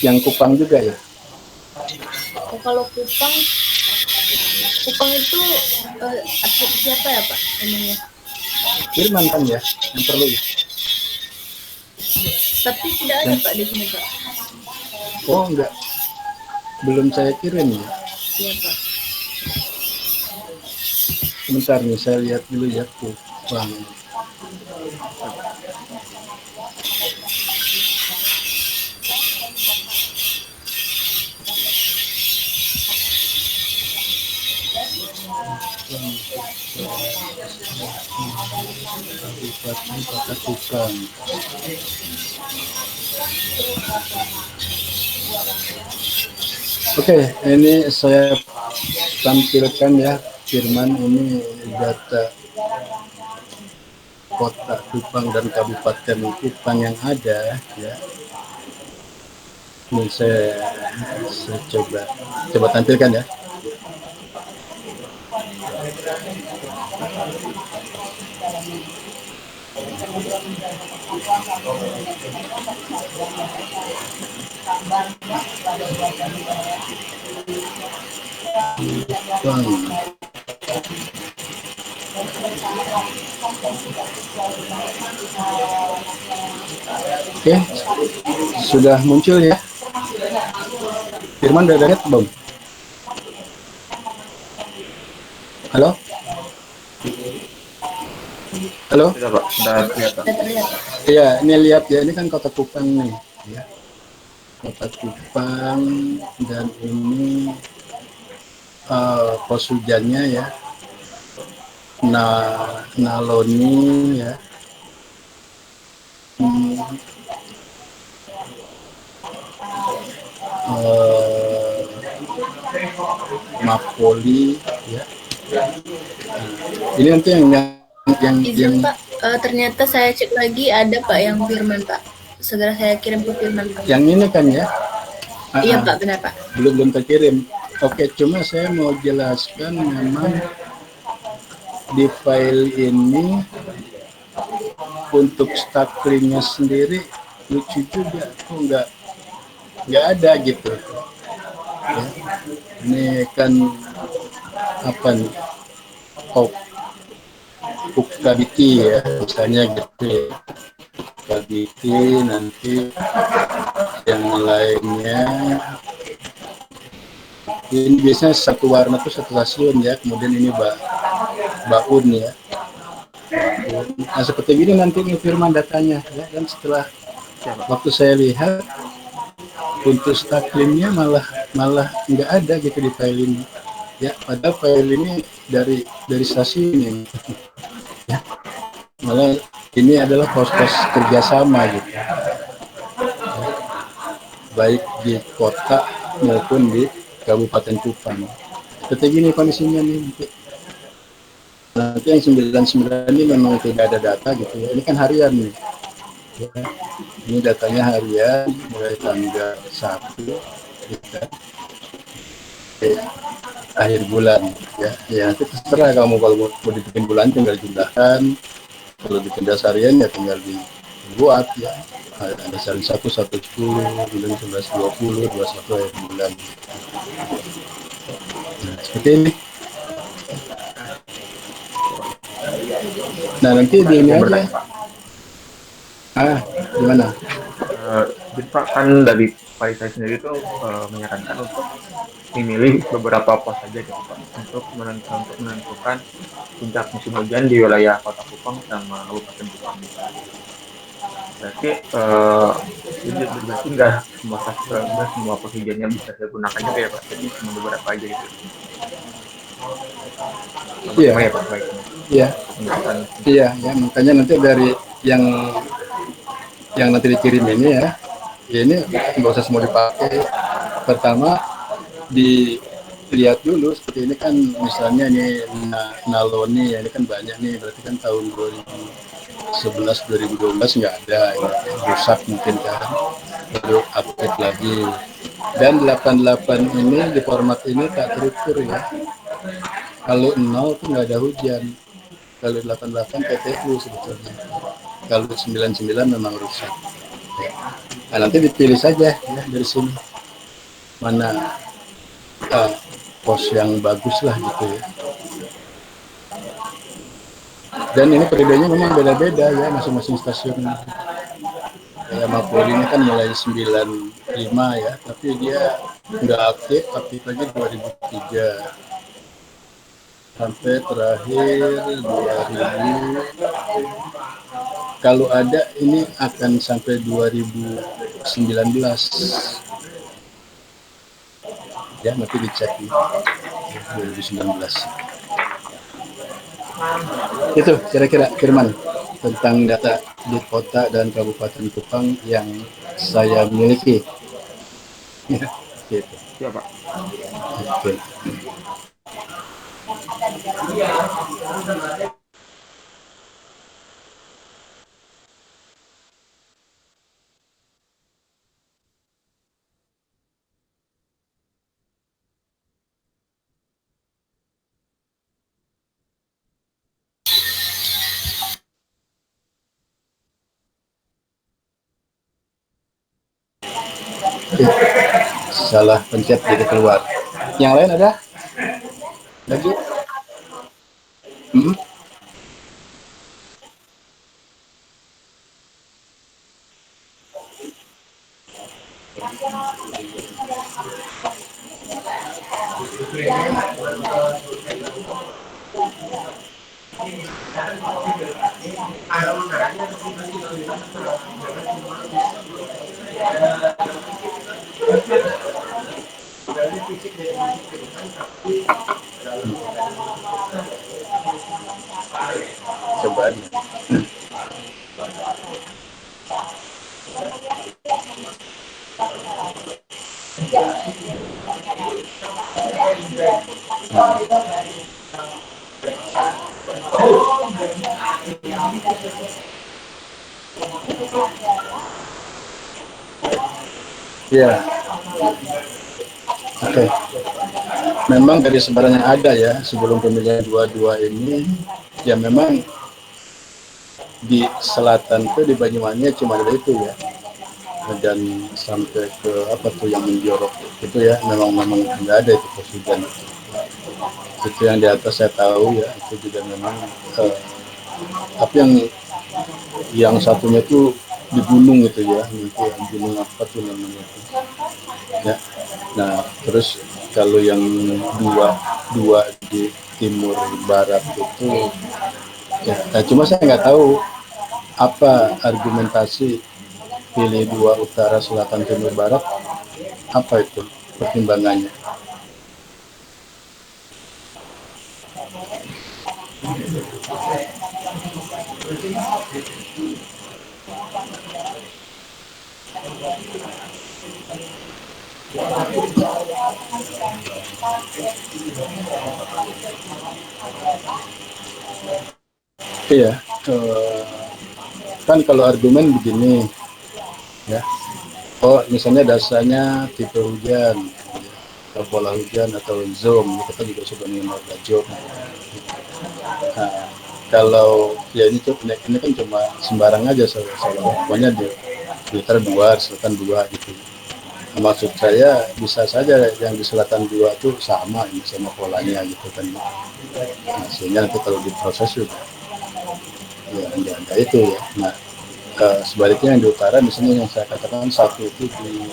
Yang Kupang juga ya? kalau Kupang itu siapa ya Pak ininya? Firman kan ya yang perlu ya? Tapi tidak ada Pak di sini Pak. Oh enggak, belum saya kirim ya. Iya Pak. Sebentar nih saya lihat dulu ya Kupang. Kabupaten Kota Kupang. Oke, ini saya tampilkan ya Firman, ini data Kota Kupang dan Kabupaten Kupang yang ada ya. Ini saya coba tampilkan ya. Oke, sudah muncul ya. Firman udah lihat belum? Halo? Halo? Sudah Pak, sudah kelihatan. Sudah terlihat Pak. Iya, ini lihat ya, ini kan Kota Kupang nih, ya. Kota Kupang, dan ini pos hujannya ya. Naloni ya. Mapoli ya. Ini nanti Izin Pak, ternyata saya cek lagi ada Pak yang Firman Pak. Segera saya kirim ke Firman Pak. yang ini kan ya. Iya Pak, benar Pak. Belum terkirim. Oke, cuma saya mau jelaskan memang di file ini untuk stacklingnya sendiri lucu juga, kok nggak ada gitu ya. Ini kan apa nih, ukabiti ya misalnya gitu ya, ukabiti, nanti yang lainnya ini biasanya satu warna tuh satu stasiun ya, kemudian ini baun ya. Nah seperti ini nanti nih Firman datanya ya, dan setelah waktu saya lihat untuk stacklingnya malah nggak ada gitu di file ini ya, padahal file ini dari stasiun ini ya. Malah ini adalah pos-pos kerjasama gitu ya, baik di kota maupun di Kabupaten Kupang. Seperti gini kondisinya nih. Nanti yang 99 ini memang tidak ada data gitu ya. Ini kan harian nih. Ya. Ini datanya harian mulai tanggal 1 gitu, akhir bulan ya. Ya nanti terserah kamu kalau mau dibikin bulan tinggal jumlahkan. Kalau bikin dasarian ya tinggal dibuat ya. Ada dasarian 1, 1, 10, kemudian 11, 20, 21 akhir bulan. Nah, seperti ini. Nah nanti di ini Saya aja. bertanya, Pak. Gimana? Jadi Pak, kan dari panitia sendiri itu menyarankan untuk memilih beberapa pos saja gitu Pak, untuk menentukan puncak musim hujan di wilayah Kota Kupang sama Kabupaten Kupang gitu. Berarti berarti nggak semua pos hujannya bisa saya gunakan juga ya Pak. Jadi cuma beberapa aja gitu. Iya, Bagaimana ya Pak baiknya iya, untuk menentukan iya, ya makanya nanti dari yang nanti dikirim ini ya ini nggak usah semua dipakai. Pertama dilihat dulu seperti ini kan, misalnya ini Naloni ya, ini kan banyak nih, berarti kan tahun 2011 2012 nggak ada ya, rusak mungkin kan, baru update lagi. Dan 88 ini di format ini tak terukur ya, kalau 0 tuh nggak ada hujan, kalau 88 PTU sebetulnya, kalau 99 memang rusak ya. Nah, nanti dipilih saja ya dari sini mana pos yang bagus lah gitu ya. Dan ini periodenya memang beda-beda ya masing-masing stasiun. Kayak Mapolri ini kan mulai 95 ya, tapi dia nggak aktif lagi 2003 sampai terakhir 2000. Kalau ada ini akan sampai 2019 ya, nanti dicek nih 2019. Itu kira-kira Firman tentang data di kota dan Kabupaten Kupang yang saya miliki. Ya, gitu. ya Pak. Oke. Oke. Salah pencet jadi keluar. Yang lain ada? Lagi? Hmm? Coba aja. Ya, oke. Memang dari sebaran yang ada ya sebelum pemilihan 22 ini, ya memang di selatan tuh di Banyuwangi cuma ada itu ya, dan sampai ke apa tuh yang menjorok itu ya, memang nggak ada itu pos hujan. Itu yang di atas saya tahu ya, itu juga memang tapi yang satunya tuh di gunung itu ya, itu yang gunung apa tuh namanya itu ya. Nah terus kalau yang dua di timur barat itu ya, nah, cuma saya nggak tahu apa argumentasi pilih dua utara selatan timur barat, apa itu pertimbangannya. Iya, kan kalau argumen begini ya, oh misalnya dasarnya tipe hujan, atau pola hujan atau zoom, kita juga sudah mengenal zoom. Nah, kalau ya ini kan cuma sembarang aja soalnya pokoknya di utara 2, selatan 2 gitu. Nah, maksud saya bisa saja yang di selatan 2 itu sama ini sama polanya gitu kan. Nah, sehingga nanti kalau diproses juga ya enggak itu ya. Nah, sebaliknya yang di utara misalnya yang saya katakan satu itu di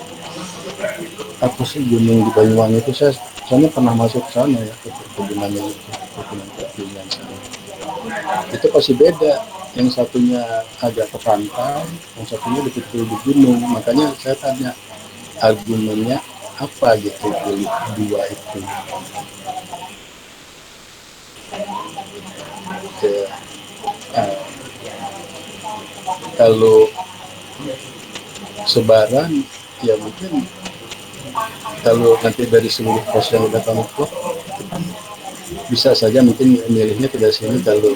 apa sih gunung di Banyuwangi itu saya pernah masuk ke sana ya ke perkebunannya itu perkebunan sana. Itu pasti beda, yang satunya agak ke pantai, yang satunya betul-betul di gunung. Makanya saya tanya argumennya apa gitu pilih dua itu. Ke, uh, kalau sebaran ya mungkin kalau nanti dari seluruh pos yang udah kamu plot bisa saja mungkin milihnya ke sini. Kalau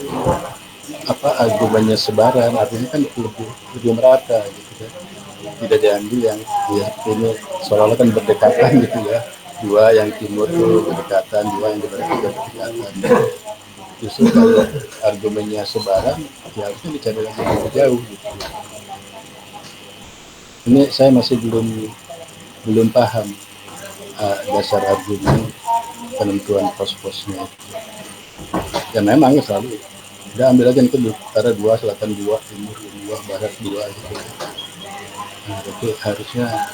apa argumennya sebaran artinya kan lebih merata gitu kan, tidak diambil yang ya ini seolah-olah kan berdekatan gitu ya, dua yang timur tuh berdekatan, dua yang di barat juga berdekatan. Justru kalau argumennya sebaran ya harusnya dicari lagi lebih jauh gitu. Ini saya masih belum paham dasar argumen penentuan pos-posnya. Ya memang ya selalu udah ambil aja itu utara 2, selatan 2, timur 2, barat 2 gitu. Nah, itu harusnya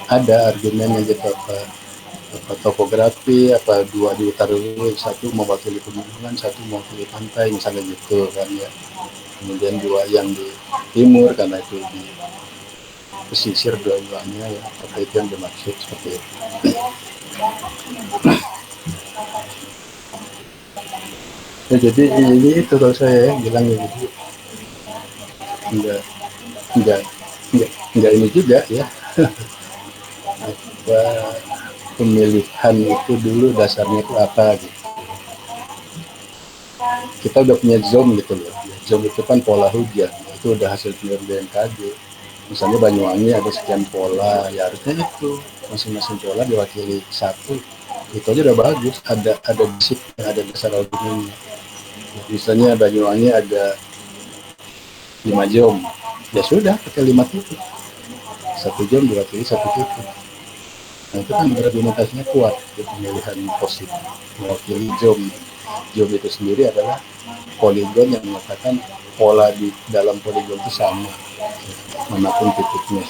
ada argumennya gitu, apa topografi, apa 2 di utara dulu, satu mewakili pegunungan, satu mewakili pantai misalnya gitu kan ya. Kemudian 2 yang di timur karena itu di pesisir dua-duanya ya, apa itu yang dimaksud seperti itu. Ya, jadi ini itu kalau saya bilang gitu, enggak enggak enggak ini juga ya. Apa pemilihan itu dulu dasarnya itu apa gitu. Kita udah punya zoom gitu loh. Zoom itu kan pola hujan, itu udah hasil penelitian BMKG. Misalnya Banyuwangi ada sekian pola, ya harusnya itu masing-masing pola diwakili satu. Itu aja udah bagus. Ada basic, ada dasar argumennya. Misalnya Banyuwangi ada 5 jam, ya sudah pakai 5 titik. 1 jam diwakili 1 titik. Nah itu kan argumentasinya kuat di pemilihan positif mewakili jam. Jam itu sendiri adalah poligon yang mengatakan pola di dalam poligon itu sama manapun titiknya.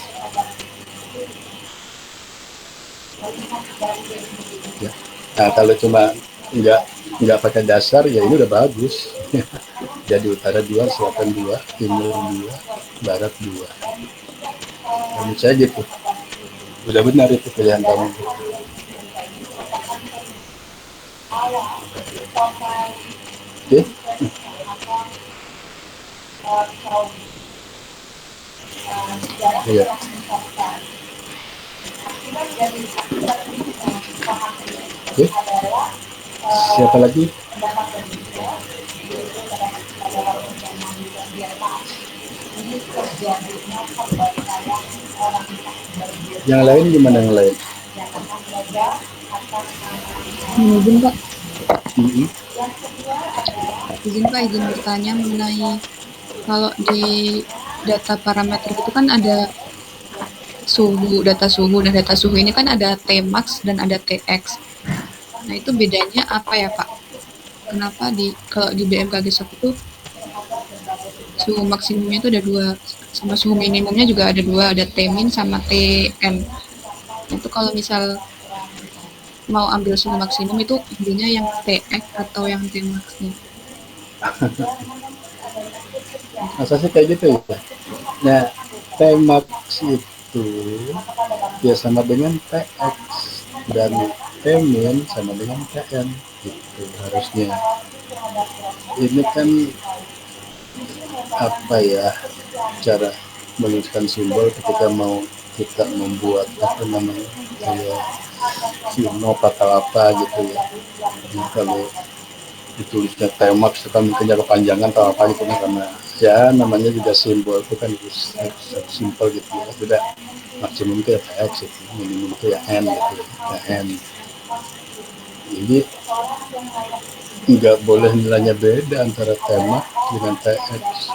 Ya. Nah kalau cuma nggak pakai dasar ya ini udah bagus. Jadi utara 2, selatan 2, timur 2, barat 2. Menurut saya gitu. Udah benar itu pilihan kamu. Oke. Iya. Oke. Siapa lagi? Yang lain gimana yang lain? Izin Pak, Mm-hmm. izin bertanya mengenai kalau di data parameter itu kan ada suhu, data suhu, dan data suhu ini kan ada Tmax dan ada Tx. Nah itu bedanya apa ya Pak? Kenapa kalau di BMKG SOP itu suhu maksimumnya itu ada 2, sama suhu minimumnya juga ada 2, ada Tmin sama Tn. Itu kalau misal mau ambil suhu maksimum itu ambilnya yang Tx atau yang Tmax-nya? Masa sih kayak gitu ya? Nah, Tmax itu ya sama dengan Tx dan Tmin sama dengan Tn gitu harusnya. Ini kan apa ya cara menuliskan simbol ketika mau kita membuat apa namanya kayak sinop atau apa gitu ya. Nah, kalau ditulisnya Temax itu kan mungkin kepanjangan atau apa gitu, karena ya namanya juga simbol itu kan simpel gitu ya. Sudah maksimum itu ya TX itu, minimum itu ya N gitu ya, N. Jadi nggak boleh nilainya beda antara Temax dengan TX.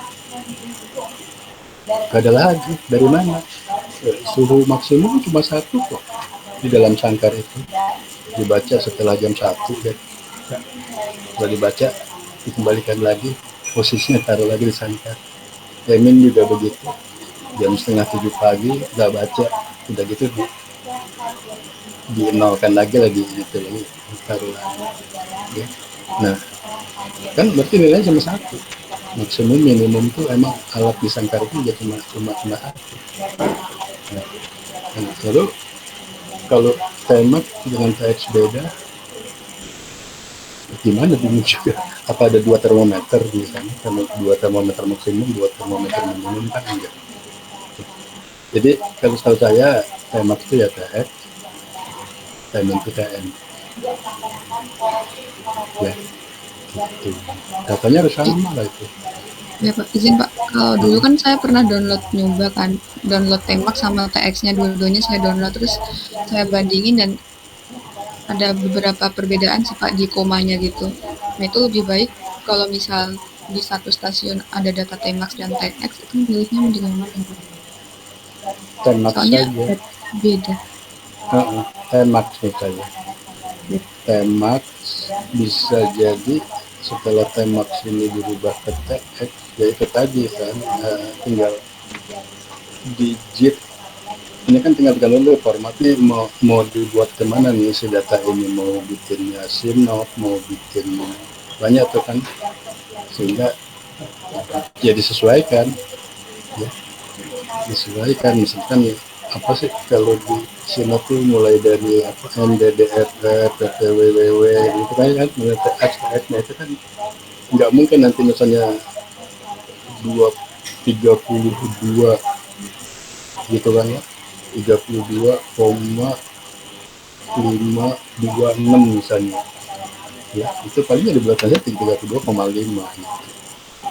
Gak ada lagi, dari mana? Suhu maksimum cuma 1 kok di dalam sangkar itu, dibaca setelah jam 1 deh. Setelah dibaca dikembalikan lagi, posisinya taruh lagi di sangkar. Emin juga begitu, jam setengah 7 pagi nggak baca, udah gitu dinolkan lagi gitu lagi, taruh lagi ya. Nah kan berarti nilainya cuma 1, maksimum minimum tuh emang alat di sangkar itu ya cuma 1. Nah, lalu kalau Temax dengan TX beda, gimana bingung juga? Apa ada 2 termometer misalnya, karena 2 termometer maksimum, 2 termometer minimum kan enggak. Jadi kalau setahu saya Temax itu ya TX, Temax itu TM. Ya, gitu. Datanya harus sama lah itu. Ya Pak, izin Pak, kalau dulu kan saya pernah nyoba kan, download Temax sama TX-nya, dua-duanya saya download, terus saya bandingin dan ada beberapa perbedaan sih Pak di komanya gitu. Nah itu lebih baik kalau misal di satu stasiun ada data Temax dan TX, itu milihnya mending yang mana Pak? Temax Soalnya saja. beda. Temax misalnya. Temax bisa jadi setelah Temax ini dirubah ke TX, ya itu tadi kan, tinggal digit. Ini kan tinggal lu formatnya mau dibuat kemana nih si data ini, mau bikinnya sinop, mau bikin banyak tuh kan, sehingga ya disesuaikan ya, disesuaikan. Misalkan apa sih kalau di sinop tuh mulai dari apa NDDFF, PPWWW gitu kan, mulai TX, TX-nya itu kan nggak mungkin nanti misalnya 32 gitu kan ya, 32,526 misalnya ya, itu palingnya di belakangnya 32,5 gitu.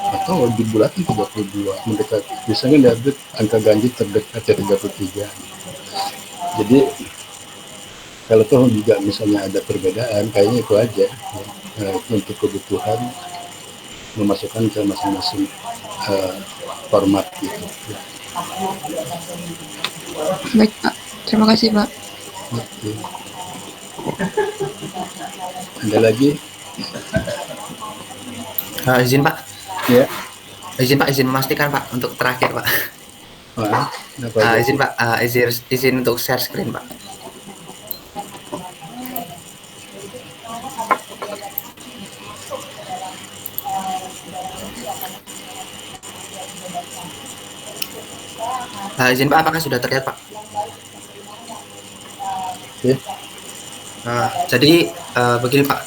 Atau di bulan 32 mendekati, biasanya diupdate angka ganjil terdekat ya 33. Jadi kalau toh juga misalnya ada perbedaan, kayaknya itu aja ya. Untuk kebutuhan memasukkan ke masing-masing format gitu ya. Baik Pak, terima kasih Pak. Oke. Ada lagi? Izin Pak, Ya. izin memastikan Pak untuk terakhir Pak. Izin Pak, izin untuk share screen Pak. Izin Pak, apakah sudah terlihat Pak? Oke. Jadi begini Pak,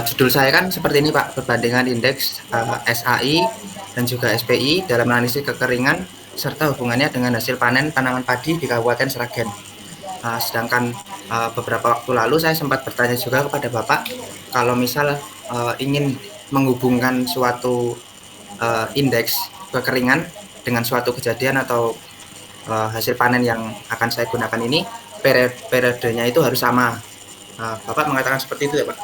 judul saya kan seperti ini Pak, perbandingan indeks SAI dan juga SPI dalam analisis kekeringan serta hubungannya dengan hasil panen tanaman padi di Kabupaten Sragen. Sedangkan beberapa waktu lalu saya sempat bertanya juga kepada Bapak, kalau misal ingin menghubungkan suatu indeks kekeringan dengan suatu kejadian atau hasil panen yang akan saya gunakan ini, periodenya itu harus sama. Bapak mengatakan seperti itu ya Pak.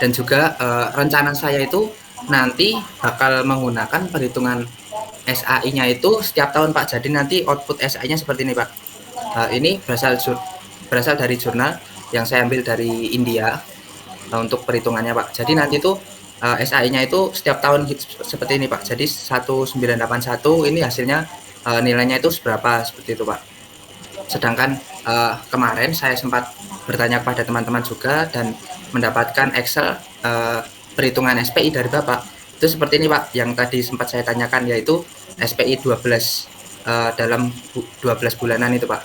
Dan juga rencana saya itu nanti bakal menggunakan perhitungan SAI-nya itu setiap tahun Pak. Jadi nanti output SAI-nya seperti ini Pak. Ini berasal dari jurnal yang saya ambil dari India untuk perhitungannya Pak. Jadi nanti itu SAI-nya itu setiap tahun seperti ini Pak. Jadi 1981 ini hasilnya nilainya itu seberapa, seperti itu Pak. Sedangkan kemarin saya sempat bertanya kepada teman-teman juga dan mendapatkan Excel perhitungan SPI dari Bapak. Itu seperti ini Pak, yang tadi sempat saya tanyakan, yaitu SPI 12 dalam 12 bulanan itu Pak.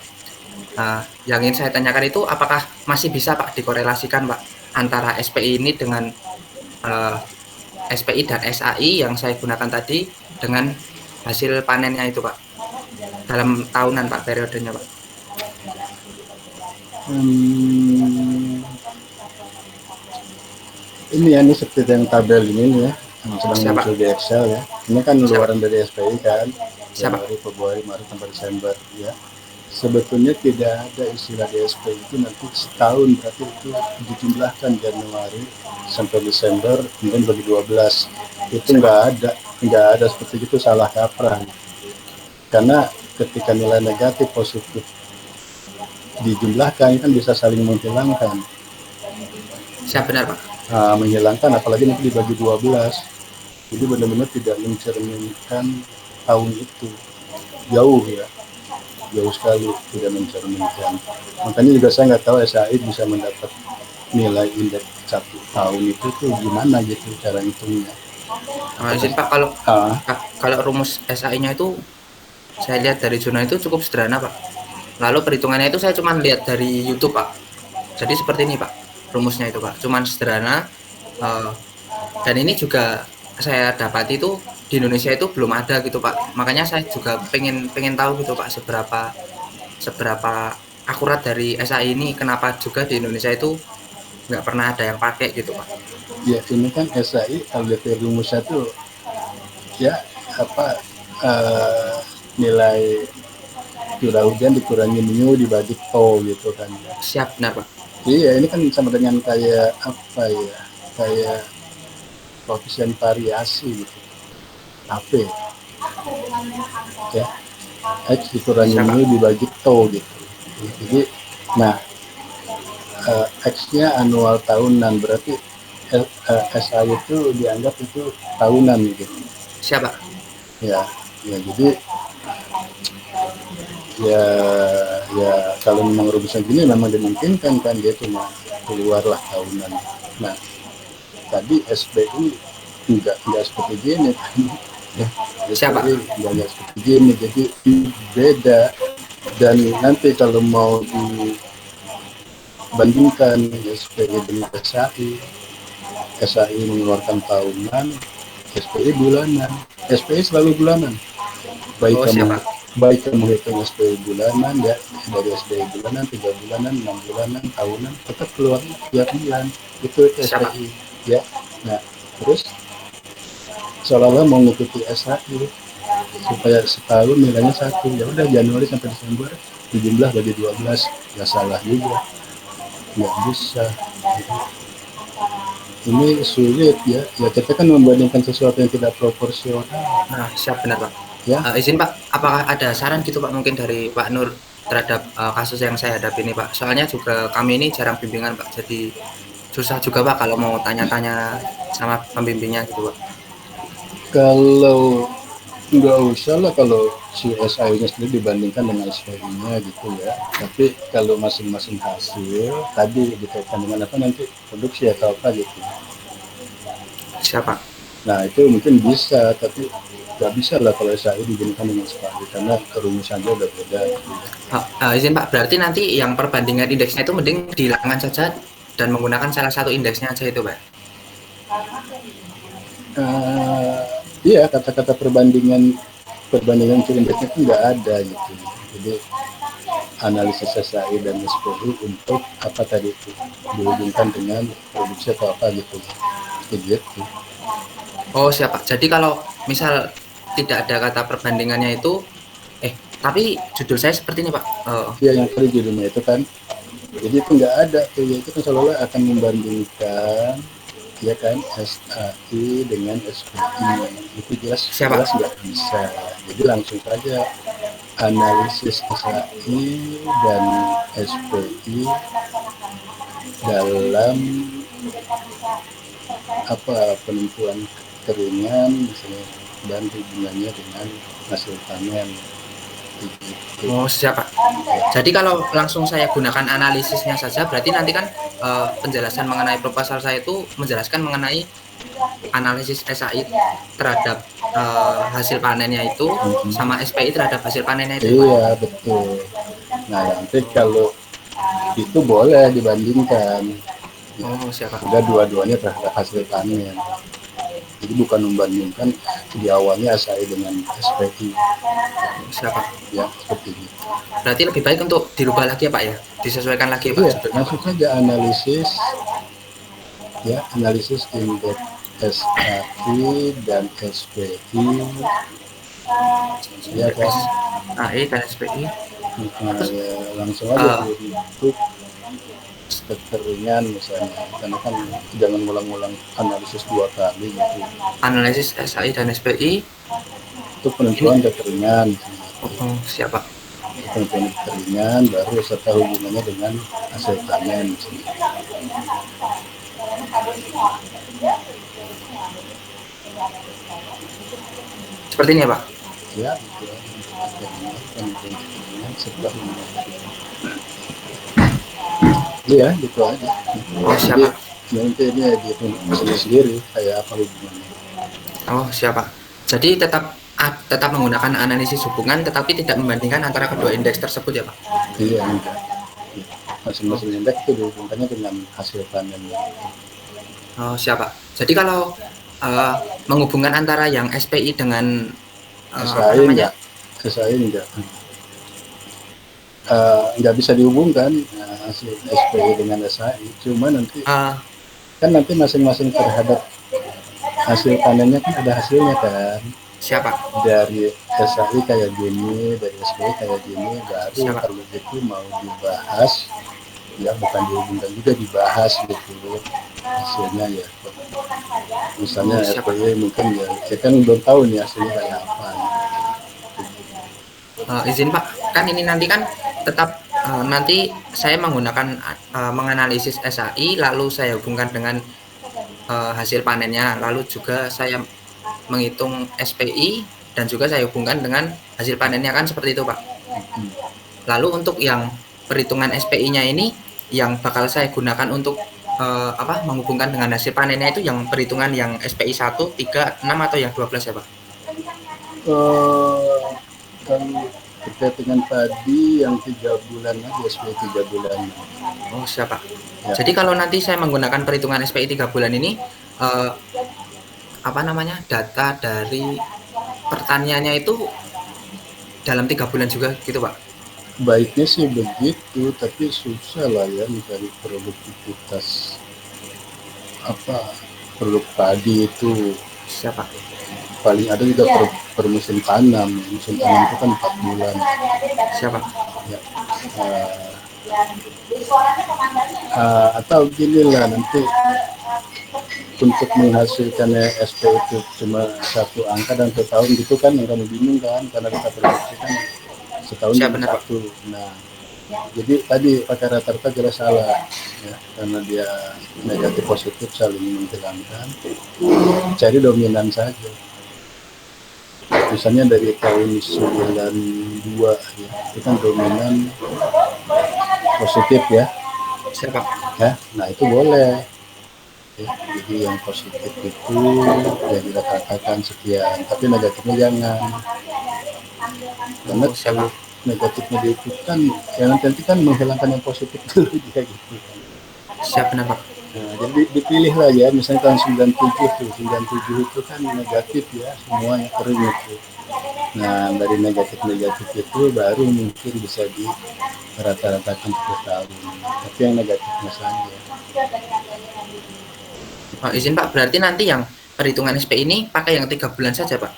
Yang ingin saya tanyakan itu apakah masih bisa Pak dikorelasikan Pak antara SPI ini dengan SPI dan SAI yang saya gunakan tadi dengan hasil panennya itu Pak. dalam tahunan Pak periodenya Pak? Ini ya, ini seperti yang tabel ini ya, yang sedang Siapa? muncul di Excel ya. Ini kan luaran dari SPI kan, Siapa? Januari, Februari, Maret, sampai Desember ya. Sebetulnya tidak ada istilah di SPI itu nanti setahun, berarti itu dijumlahkan Januari sampai Desember, kemudian bagi 12. Itu nggak ada seperti itu, salah kaprah. Karena ketika nilai negatif positif dijumlahkan kan bisa saling menghilangkan. Siap, benar Pak. Menghilangkan apalagi nanti dibagi 12. Jadi benar-benar tidak mencerminkan tahun itu. Jauh ya. Jauh sekali tidak mencerminkan. Makanya juga saya nggak tahu SAI bisa mendapat nilai indeks 1 tahun itu tuh gimana gitu cara hitungnya. Izin Pak, kalau rumus SAI-nya itu saya lihat dari jurnal itu cukup sederhana Pak. Lalu perhitungannya itu saya cuma lihat dari YouTube Pak. Jadi seperti ini Pak rumusnya itu Pak, cuman sederhana. Dan ini juga saya dapat itu di Indonesia itu belum ada gitu Pak. Makanya saya juga pengen tahu gitu Pak seberapa akurat dari SAI ini, kenapa juga di Indonesia itu nggak pernah ada yang pakai gitu Pak. Ya ini kan SAI kalau lihat dari rumusnya tuh ya apa nilai curah hujan dikurangi mu dibagi to gitu kan. Siap, benar Pak. Iya, ini kan sama dengan kayak apa ya, kayak koefisien variasi gitu, AP ya, X dikurangi mu dibagi to gitu. Jadi nah X-nya annual tahunan, berarti SI itu dianggap itu tahunan gitu. Siapa? Ya jadi ya kalau memang rumusnya gini memang dimungkinkan kan dia cuma keluarlah tahunan. Nah tadi SPI enggak seperti gini kan. Siapa? SPI enggak seperti gini, jadi beda. Dan nanti kalau mau dibandingkan SPI dengan SAI mengeluarkan tahunan, SPI bulanan. SPI selalu bulanan. Baik kamu hitung SPI bulanan ya, dari SPI bulanan, 3 bulanan, 6 bulanan, tahunan, tetap keluar tiap bulan. Itu SPI ya. Nah terus seolah-olah mau mengikuti SAI supaya setahun nilainya 1, ya udah Januari sampai Desember dijumlah bagi 12, ya salah juga, nggak bisa. Ini sulit ya kita kan membandingkan sesuatu yang tidak proporsional. Nah, siap, benar Pak. Ya. Izin Pak, apakah ada saran gitu Pak mungkin dari Pak Nur terhadap kasus yang saya hadapi ini Pak? Soalnya juga kami ini jarang bimbingan Pak, jadi susah juga Pak kalau mau tanya-tanya sama pembimbingnya gitu Pak. Kalau nggak usah lah kalau si SI-nya sendiri dibandingkan dengan SPI-nya gitu ya. Tapi kalau masing-masing hasil tadi dikaitkan dengan apa nanti produksi atau apa gitu. Siapa? Nah itu mungkin bisa, tapi nggak bisa lah kalau SI dibandingkan dengan SPI karena rumusannya udah beda. Gitu ya. Izin Pak, berarti nanti yang perbandingan indeksnya itu mending dihilangkan saja dan menggunakan salah satu indeksnya aja itu Pak? Iya, kata-kata perbandingan untuk indeksnya itu nggak ada gitu. Jadi analisis SAI dan SPI untuk apa tadi itu dihubungkan dengan produksi atau apa gitu. Gitu. Oh siapa? Jadi kalau misal tidak ada kata perbandingannya itu, tapi judul saya seperti ini Pak. Ya yang tadi judulnya itu kan, jadi itu nggak ada tuh, ya itu kan seolah-olah akan membandingkan ya kan SAI dengan SPI, itu jelas nggak bisa. Jadi langsung saja analisis SAI dan SPI dalam apa penentuan keringan misalnya dan hubungannya dengan hasil panen. Oh siapa? Jadi kalau langsung saya gunakan analisisnya saja, berarti nanti kan penjelasan mengenai proposal saya itu menjelaskan mengenai analisis SAI terhadap hasil panennya itu sama SPI terhadap hasil panennya itu. Iya betul. Nah nanti kalau itu boleh dibandingkan. Oh siapa? Udah dua-duanya terhadap hasil panen. Jadi bukan membandingkan di awalnya SAI dengan SPI. Siapa? Ya, seperti itu. Berarti lebih baik untuk dirubah lagi ya Pak ya, disesuaikan lagi ya Pak. Iya, judulnya, Pak. langsung saja analisis, ya analisis indeks SAI dan SPI, ya kan. SAI dan SPI. Nah, ya, langsung aja untuk struktur ringan misalnya, karena kan jangan ngulang-ngulang analisis 2 kali gitu. Analisis SAI dan SPI. Itu penentuan ringan. Oh, siapa? Penentuan ringan baru serta hubungannya dengan hasil panen. Seperti ini ya Pak. Ya, itu penentuan ringan serta hubungannya. Iya, gitu aja. Oh, siapa? Nanti ini dia sendiri kayak apa hubungannya. Oh, siapa? Jadi tetap menggunakan analisis hubungan tetapi tidak membandingkan antara kedua indeks tersebut ya Pak. Iya, enggak. Masing-masing indeks itu dihubungkannya dengan hasil panennya. Oh, siapa? Jadi kalau menghubungkan antara yang SPI dengan SAI enggak. SAI enggak bisa dihubungkan hasil SPI dengan SAI. Cuma nanti kan nanti masing-masing terhadap hasil panennya kan ada hasilnya kan. Siapa? Dari SAI kayak gini, dari SPI kayak gini, baru Siapa? kalau gitu mau dibahas, ya bukan dihubungkan juga dibahas gitu hasilnya ya. Misalnya Siapa? SPI mungkin ya, saya kan belum tahu nih hasilnya kayak apa. Izin Pak, kan ini nanti kan tetap nanti saya menggunakan menganalisis SAI lalu saya hubungkan dengan hasil panennya, lalu juga saya menghitung SPI dan juga saya hubungkan dengan hasil panennya, kan seperti itu Pak. Lalu untuk yang perhitungan SPI-nya ini yang bakal saya gunakan untuk menghubungkan dengan hasil panennya itu yang perhitungan yang SPI 1, 3, 6 atau yang 12 ya Pak? Kan terkait dengan tadi yang 3 bulan aja, SPI 3 bulan. Oh, siapa? Ya. Jadi kalau nanti saya menggunakan perhitungan SPI 3 bulan ini data dari pertaniannya itu dalam 3 bulan juga gitu Pak? Baiknya sih begitu, tapi susah lah ya mencari produktivitas produk padi itu. Siapa? Paling ada juga per musim tanam. Musim tanam itu kan 4 bulan. Siapa? Ya. Atau gini lah, nanti untuk menghasilkan SP itu cuma 1 angka dan setahun gitu kan, yang kamu bingung kan, karena kita produksi kan setahun cuma 1. Nah, jadi tadi pakai rata-rata jelas salah ya, karena dia negatif positif saling menghilangkan. Cari dominan saja. Misalnya dari tahun 92 ya, itu kan dominan positif ya. Siapa? Ya, nah itu boleh. Ya, jadi yang positif itu ya kita katakan sekian, tapi negatifnya jangan. Karena kalau negatifnya diikutkan, ya nanti kan menghilangkan yang positif dulu dia gitu. Siapa Pak? Nah, jadi dipilih lah ya, misalnya tahun 97 itu kan negatif ya, semuanya kering itu. Nah, dari negatif itu baru mungkin bisa di rata-ratakan per tahun, tapi yang negatifnya saja. Izin Pak, berarti nanti yang perhitungan SPI ini pakai yang 3 bulan saja Pak?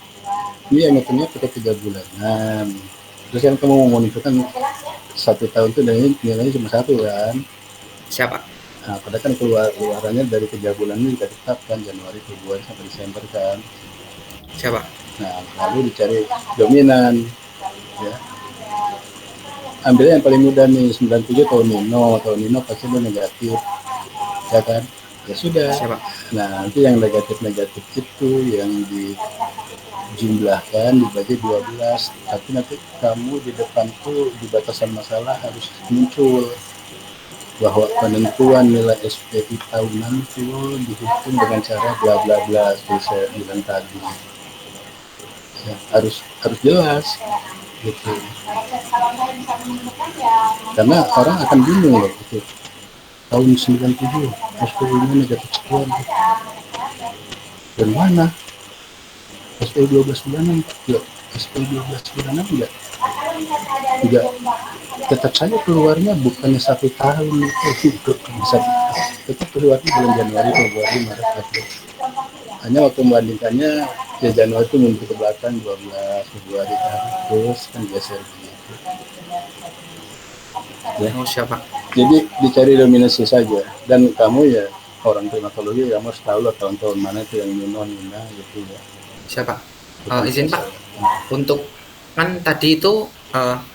Iya, ngitungnya pakai 3 bulanan. Terus yang kamu mau menentukan 1 tahun itu nilainya cuma 1 kan? Siapa? Nah, padahal kan keluarannya dari 3 bulan ini kita tetapkan Januari, Februari sampai Desember kan? Siapa? Nah, lalu dicari dominan, ya. Ambilnya yang paling mudah nih, 97 tahun Nino pasti itu negatif, ya kan? Ya sudah. Siapa? Nah, nanti yang negatif itu yang dijumlahkan dibagi 12, tapi nanti kamu di depan tuh di batasan masalah harus muncul bahwa penentuan nilai SPI tahunan itu dihitung dengan cara bla bla bla seperti saya bilang tadi. Ya, harus jelas gitu. Karena orang akan bingung loh gitu. Tahun 97 SPI-nya negatif sekian. Dan mana? SPI 12 bulanan, ya, SPI 12 bulanan enggak, tetap saja keluarnya bukannya 1 tahun itu bisa, tetap keluarnya bulan Januari, Februari, Maret, April. Hanya waktu membandingkannya ya Januari itu mundur ke belakang 12, Februari terus kan geser begitu. Ya. Oh, siapa? Jadi dicari dominasi saja, dan kamu ya orang primatologi kamu harus tahu lah tahun-tahun mana itu yang non gitu ya. Siapa? Izin Pak, untuk kan tadi itu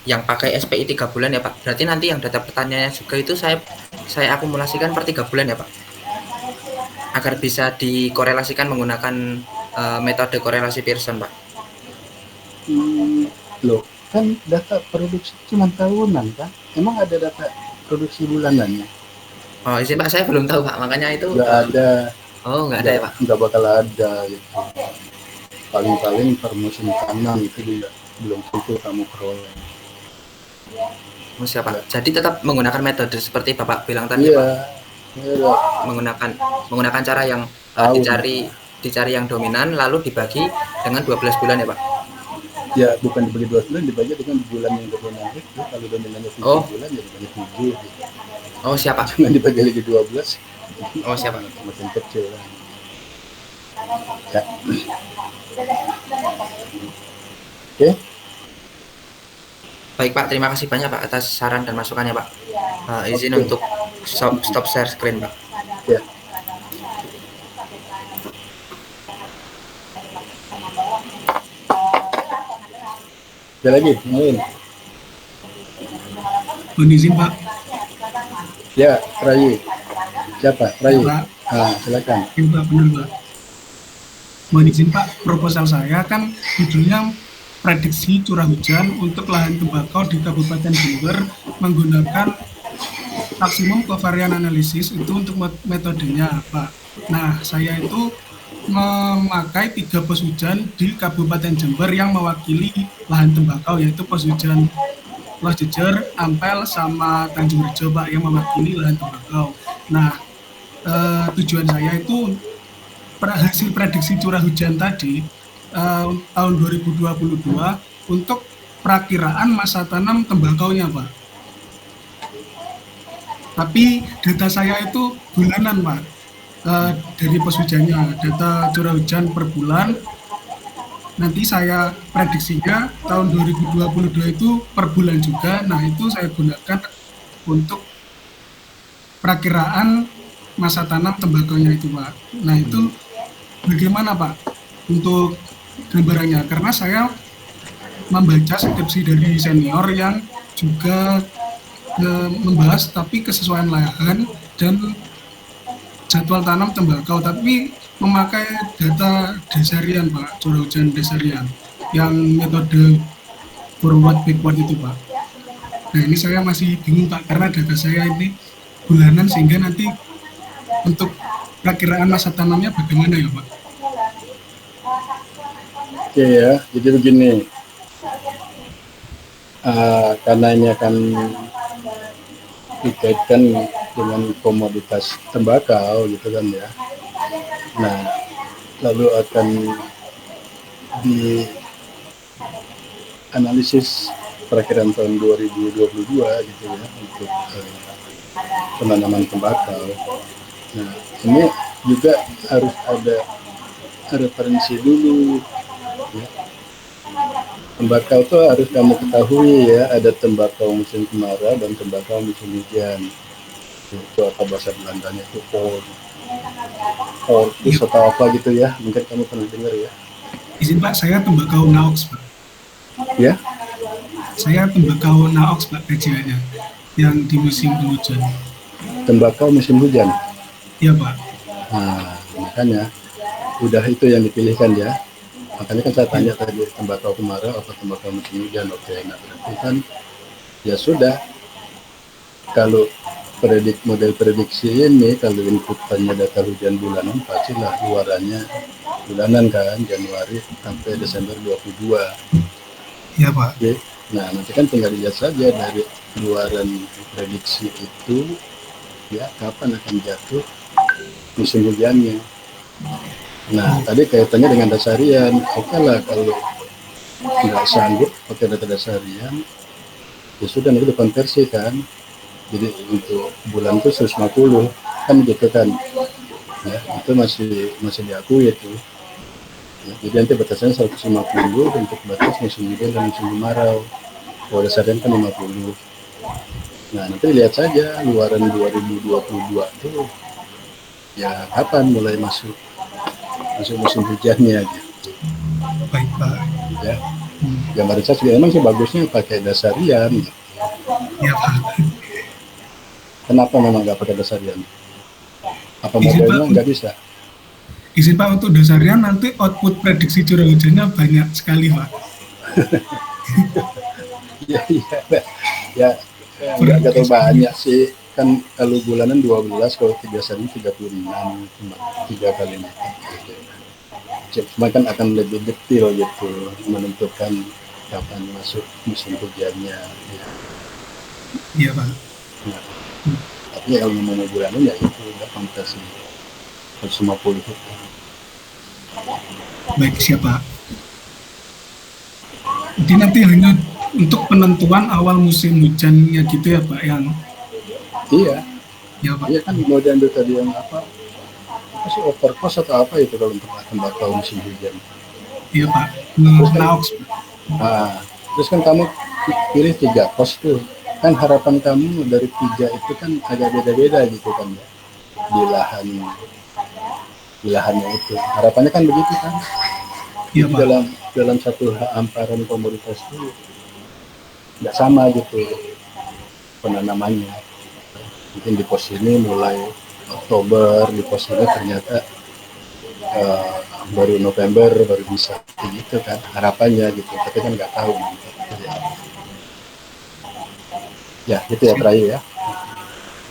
yang pakai SPI 3 bulan ya Pak. Berarti nanti yang data pertanyaannya juga itu saya akumulasikan per 3 bulan ya Pak, agar bisa dikorelasikan menggunakan metode korelasi Pearson Pak. Loh, kan data produksi cuma tahunan kan? Emang ada data produksi bulanannya? Oh, izin Pak, saya belum tahu Pak, makanya itu Nggak ada. Oh, nggak ada ya Pak? Nggak bakal ada gitu. Paling-paling per musim tanam itu juga belum tentu kamu peroleh. Oh, siapa? Jadi tetap menggunakan metode seperti Bapak bilang tadi Iya. Pak. Iya. Menggunakan cara yang dicari yang dominan lalu dibagi dengan 12 bulan ya Pak. Ya, bukan dibagi 12 bulan, dibagi dengan bulan yang dominan itu. Kalau dominannya 7 bulan ya dibagi 7 gitu. Oh, siapa? Jangan dibagi lagi 12. Oh, siapa? Makin kecil kan. Ya. Oke. Baik Pak, terima kasih banyak Pak atas saran dan masukannya Pak. Izin untuk stop share screen Pak. Ya. Ada lagi, lain. Mohon izin Pak. Ya, Rayi. Siapa? Rayi. Pak. Silakan. Ya, Pak, benar Pak. Mohon izin Pak, proposal saya kan judulnya prediksi curah hujan untuk lahan tembakau di Kabupaten Jember menggunakan maksimum covariance analisis itu untuk metodenya Pak. Nah, saya itu memakai 3 pos hujan di Kabupaten Jember yang mewakili lahan tembakau, yaitu pos hujan Los Jejer, Ampel, sama Tanjung Rejo Pak, yang mewakili lahan tembakau. Nah, tujuan saya itu hasil prediksi curah hujan tadi tahun 2022 untuk perakiraan masa tanam tembakaunya Pak. Tapi data saya itu bulanan Pak, dari pos hujannya, data curah hujan per bulan. Nanti saya prediksinya tahun 2022 itu per bulan juga. Nah, itu saya gunakan untuk perakiraan masa tanam tembakaunya itu Pak. Nah, itu bagaimana Pak untuk gambarannya? Karena saya membaca skripsi dari senior yang juga membahas tapi kesesuaian lahan dan jadwal tanam tembakau, tapi memakai data dasarian Pak, curah hujan dasarian yang metode forward backward itu Pak. Nah, ini saya masih bingung Pak, karena data saya ini bulanan, sehingga nanti untuk perakiraan masa tanamnya bagaimana ya Pak? Oke ya, jadi begini, karena ini akan dikaitkan dengan komoditas tembakau gitu kan ya. Nah, lalu akan dianalisis perakiraan tahun 2022 gitu ya untuk penanaman tembakau. Nah, ini juga harus ada referensi dulu ya. Tembakau itu harus kamu ketahui ya, ada tembakau musim kemarau dan tembakau musim hujan. Itu apa bahasa Belandanya itu ortus atau apa gitu ya, mungkin kamu pernah dengar ya. Izin Pak, saya tembakau Naox Pak. Ya? Saya tembakau Naox Pak, kajiannya yang di musim hujan. Tembakau musim hujan? Iya Pak. Nah, makanya udah itu yang dipilihkan ya. Makanya kan saya tanya tadi, tembakau kemarau atau tembakau musim hujan. Oke, nah berarti kan ya sudah, kalau model prediksi ini, kalau inputannya data hujan bulanan, pastilah luarannya bulanan kan, Januari sampai Desember 22. Iya Pak. Oke. Nah, nanti kan tinggal lihat saja dari luaran prediksi itu ya, kapan akan jatuh musim hujannya. Nah, tadi kaitannya dengan dasarian. Oke lah, kalau nggak sanggup pakai data dasarian, ya sudah nanti dikonversi kan. Jadi untuk bulan itu 150 kan gitu kan. Ya, itu masih diakui itu. Ya, jadi nanti batasannya 150 untuk batas musim hujan dan musim kemarau. Kalau dasarian kan 50. Nah, nanti lihat saja luaran 2022 itu ya kapan mulai masuk musim hujannya gitu. Baik Pak. Ya, gambar saya juga emang sih bagusnya pakai dasarian. Gitu. Ya Pak. Kenapa memang nggak pakai dasarian? Apa Izin modelnya Pak, nggak bisa? izin Pak untuk dasarnya nanti output prediksi curah hujannya banyak sekali Pak. Iya, ya nggak terlalu banyak sih. Kan kalau bulanan 12, kalau 3 hari 36, cuma 3 kali lipat. Gitu. Cuma kan akan lebih detail gitu, menentukan kapan masuk musim hujannya. Ya. Iya Pak. Nah, tapi kalau ngomong bulanan ya itu udah fantasi 150 itu. Baik siapa? Jadi nanti hanya untuk penentuan awal musim hujannya gitu ya Pak yang Iya, ya Pak. iya kan mau diambil tadi yang apa sih overcost atau apa itu kalau untuk tembakau musim hujan. Iya Pak. Naox. Nah, terus kan kamu pilih 3 pos tuh. Kan harapan kamu dari 3 itu kan agak beda-beda gitu kan ya. Di lahannya itu. Harapannya kan begitu kan. Iya Jadi Pak. dalam satu hamparan komoditas itu nggak sama gitu penanamannya. Mungkin di pos ini mulai Oktober, di pos ini ternyata baru November baru bisa gitu kan harapannya gitu, tapi kan nggak tahu gitu. Ya itu ya terakhir ya.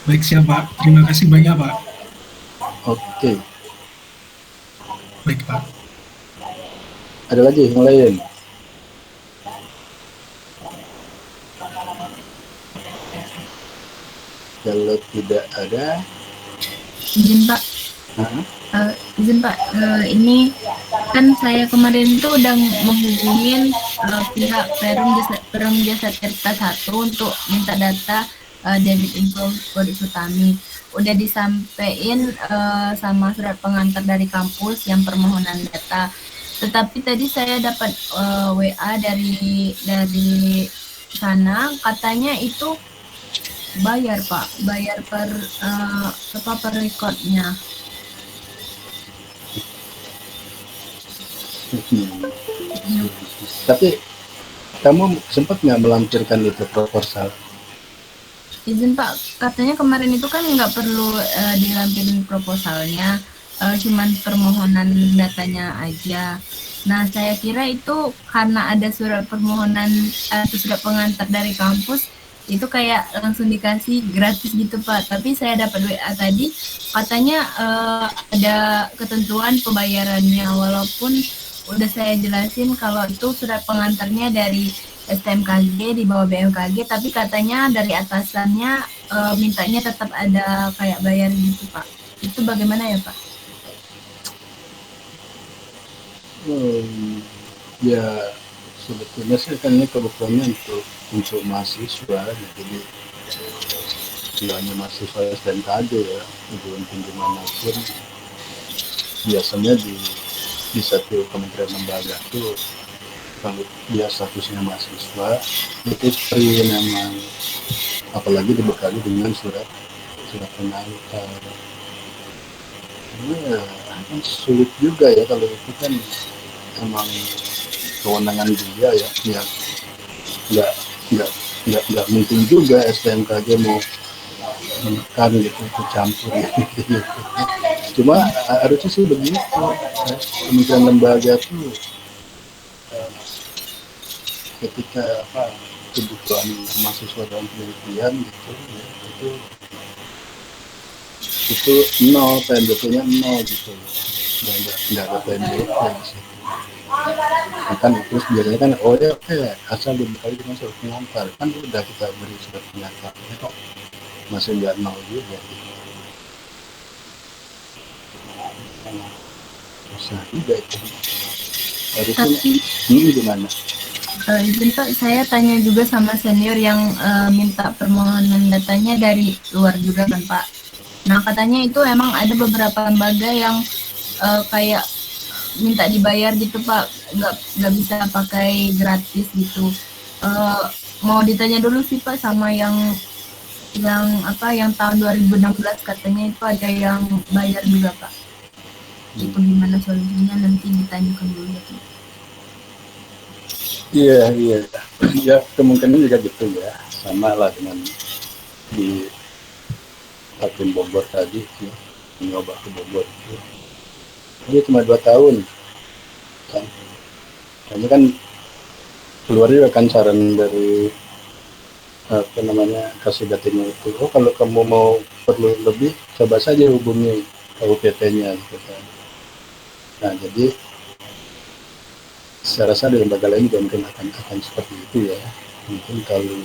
Baik siapa. Terima kasih banyak Pak. Oke, Baik Pak. ada lagi yang lain? Kalau tidak ada, Izin Pak, izin Pak, ini kan saya kemarin tuh udah menghubungin pihak Perum Jasa Tirta 1 untuk minta data debit info kode Utami. Udah disampaikan sama surat pengantar dari kampus yang permohonan data. Tetapi tadi saya dapat WA dari sana, katanya itu bayar Pak, bayar per per recordnya. Tapi kamu sempat nggak melampirkan itu proposal? Izin Pak, katanya kemarin itu kan nggak perlu dilampirin proposalnya, cuman permohonan datanya aja. Nah, saya kira itu karena ada surat permohonan atau surat pengantar dari kampus, itu kayak langsung dikasih gratis gitu Pak. Tapi saya dapat WA tadi, katanya ada ketentuan pembayarannya, walaupun udah saya jelasin kalau itu surat pengantarnya dari STMKG di bawah BMKG, tapi katanya dari atasannya mintanya tetap ada kayak bayar gitu Pak. Itu bagaimana ya Pak? Ya sebetulnya sih kan ini kebutuhannya untuk mahasiswa, jadi tidak hanya mahasiswa STMKG ya, hubungan tinggi manapun biasanya di satu kementerian lembaga itu kalau dia statusnya mahasiswa itu free memang, apalagi dibekali dengan surat pengantar. Ya, kan sulit juga ya kalau itu kan emang kewenangan dia ya, ya nggak mungkin juga STMKG mau menekan gitu ikut campur gitu. Cuma harusnya sih begitu, kementerian lembaga tuh ketika kebutuhan mahasiswa dalam penelitian gitu ya, itu nol, PNBP-nya nol gitu, nggak ada PNBP di situ. Nah, kan terus biasanya kan oke asal dibekali dengan surat pengantar, kan udah kita beri surat pengantar kok masih nggak nol juga gitu. susah juga itu. Harusnya Tapi gimana? izin Pak, saya tanya juga sama senior yang minta permohonan datanya dari luar juga kan Pak. Nah katanya itu emang ada beberapa lembaga yang kayak minta dibayar gitu Pak, nggak bisa pakai gratis gitu. Mau ditanya dulu sih Pak sama yang tahun 2016 katanya itu ada yang bayar juga Pak. Itu gimana solusinya, nanti ditanyakan dulu ya Pak. Iya, ya kemungkinan juga gitu ya, sama lah dengan di Hakim Bogor tadi, ya, nyoba ke Bogor itu. Dia cuma 2 tahun, kan? Ini kan keluar juga kan saran dari Kasidatin itu. Oh kalau kamu mau perlu lebih, coba saja hubungi KUPT-nya, gitu kan. Nah jadi saya rasa di lembaga lain juga mungkin akan seperti itu ya. Mungkin kalau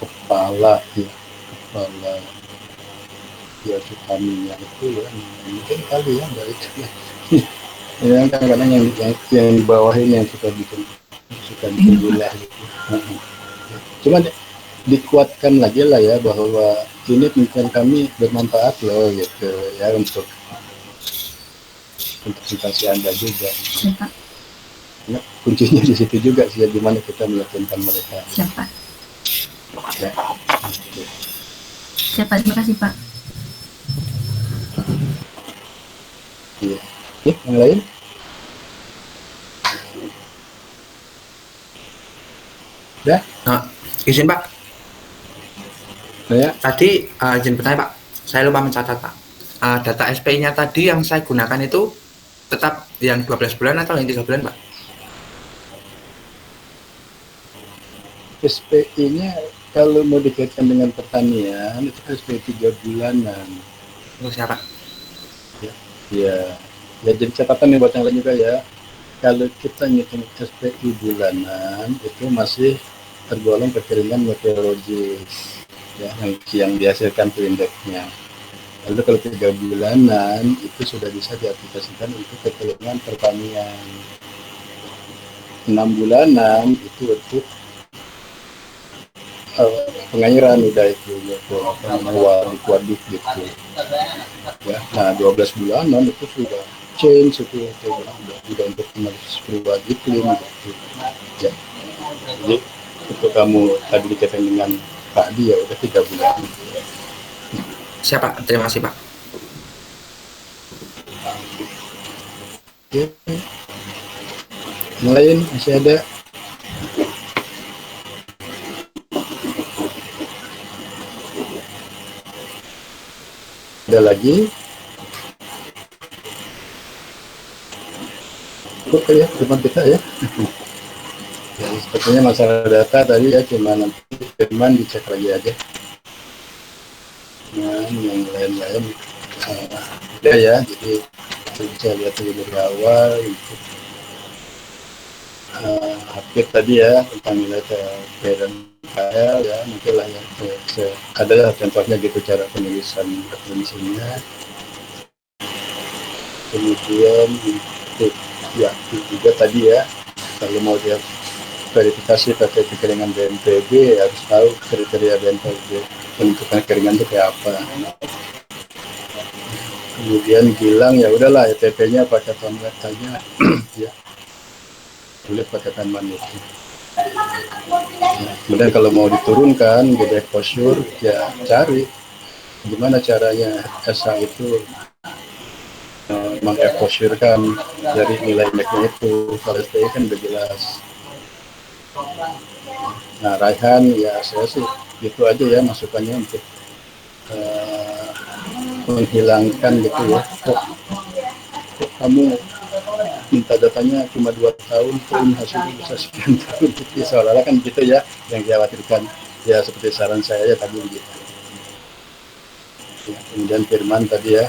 kepala ya kami itu ya mungkin kali ya baik ya kadang-kadang yang di bawah ini yang suka bikin gula gitu. Cuma dikuatkan lagi lah ya bahwa ini pemikiran kami bermanfaat loh gitu ya untuk presentasi Anda juga. Siapa? Nah, kuncinya di situ juga sih, gimana kita meyakinkan mereka. Siapa? Ya. Siapa? Terima kasih Pak. Iya. Yang lain? Ya? Nah, izin Pak. Ya. Tadi izin bertanya Pak. Saya lupa mencatat Pak. Data SPI-nya tadi yang saya gunakan itu tetap yang 12 bulan atau yang 3 bulan Pak? SPI-nya kalau mau dikaitkan dengan pertanian itu SPI 3 bulanan. Oh, siapa? Ya, jadi catatan nih buat yang lain juga ya. Kalau kita ngitung SPI bulanan itu masih tergolong kekeringan meteorologis ya, yang dihasilkan tuh indeksnya. Lalu kalau 3 bulanan itu sudah bisa diaplikasikan untuk kekeringan pertanian. 6 bulanan itu untuk pengairan udah itu ya, waduk gitu ya. Nah 12 bulanan itu sudah change itu udah untuk analisis perubahan iklim gitu ya. Jadi untuk kamu tadi dikaitkan dengan padi ya udah 3 bulan. Siapa? Terima kasih Pak. Oke. Yang lain masih ada? Ada lagi? Oke ya, teman kita ya. Ya, sepertinya masalah data tadi ya, cuma nanti Firman dicek lagi aja. Nah, yang lain-lain ya, jadi bisa lihat dari awal untuk update tadi ya tentang nilai TLP dan KL ya, mungkin lah ya ada contohnya gitu cara penulisan referensinya. Kemudian untuk ya juga tadi ya, kalau mau dia verifikasi pakai kekeringan BNPB harus tahu kriteria BNPB penentukan kekeringan itu kayak apa. Kemudian bilang ya udahlah ETP-nya pakai tonlet saja ya, boleh pakai Kanban itu. Kemudian kalau mau diturunkan di exposure ya cari gimana caranya SA itu mengeksposurkan dari nilai indeknya itu. Kalau SPI kan udah jelas. Nah Raihan ya saya sih gitu aja ya masukannya untuk menghilangkan gitu ya. Kok kamu minta datanya cuma 2 tahun, kok ini hasilnya bisa sekian tahun gitu. Seolah-olah kan gitu ya yang dikhawatirkan. Ya seperti saran saya ya tadi begitu. Ya, kemudian Firman tadi ya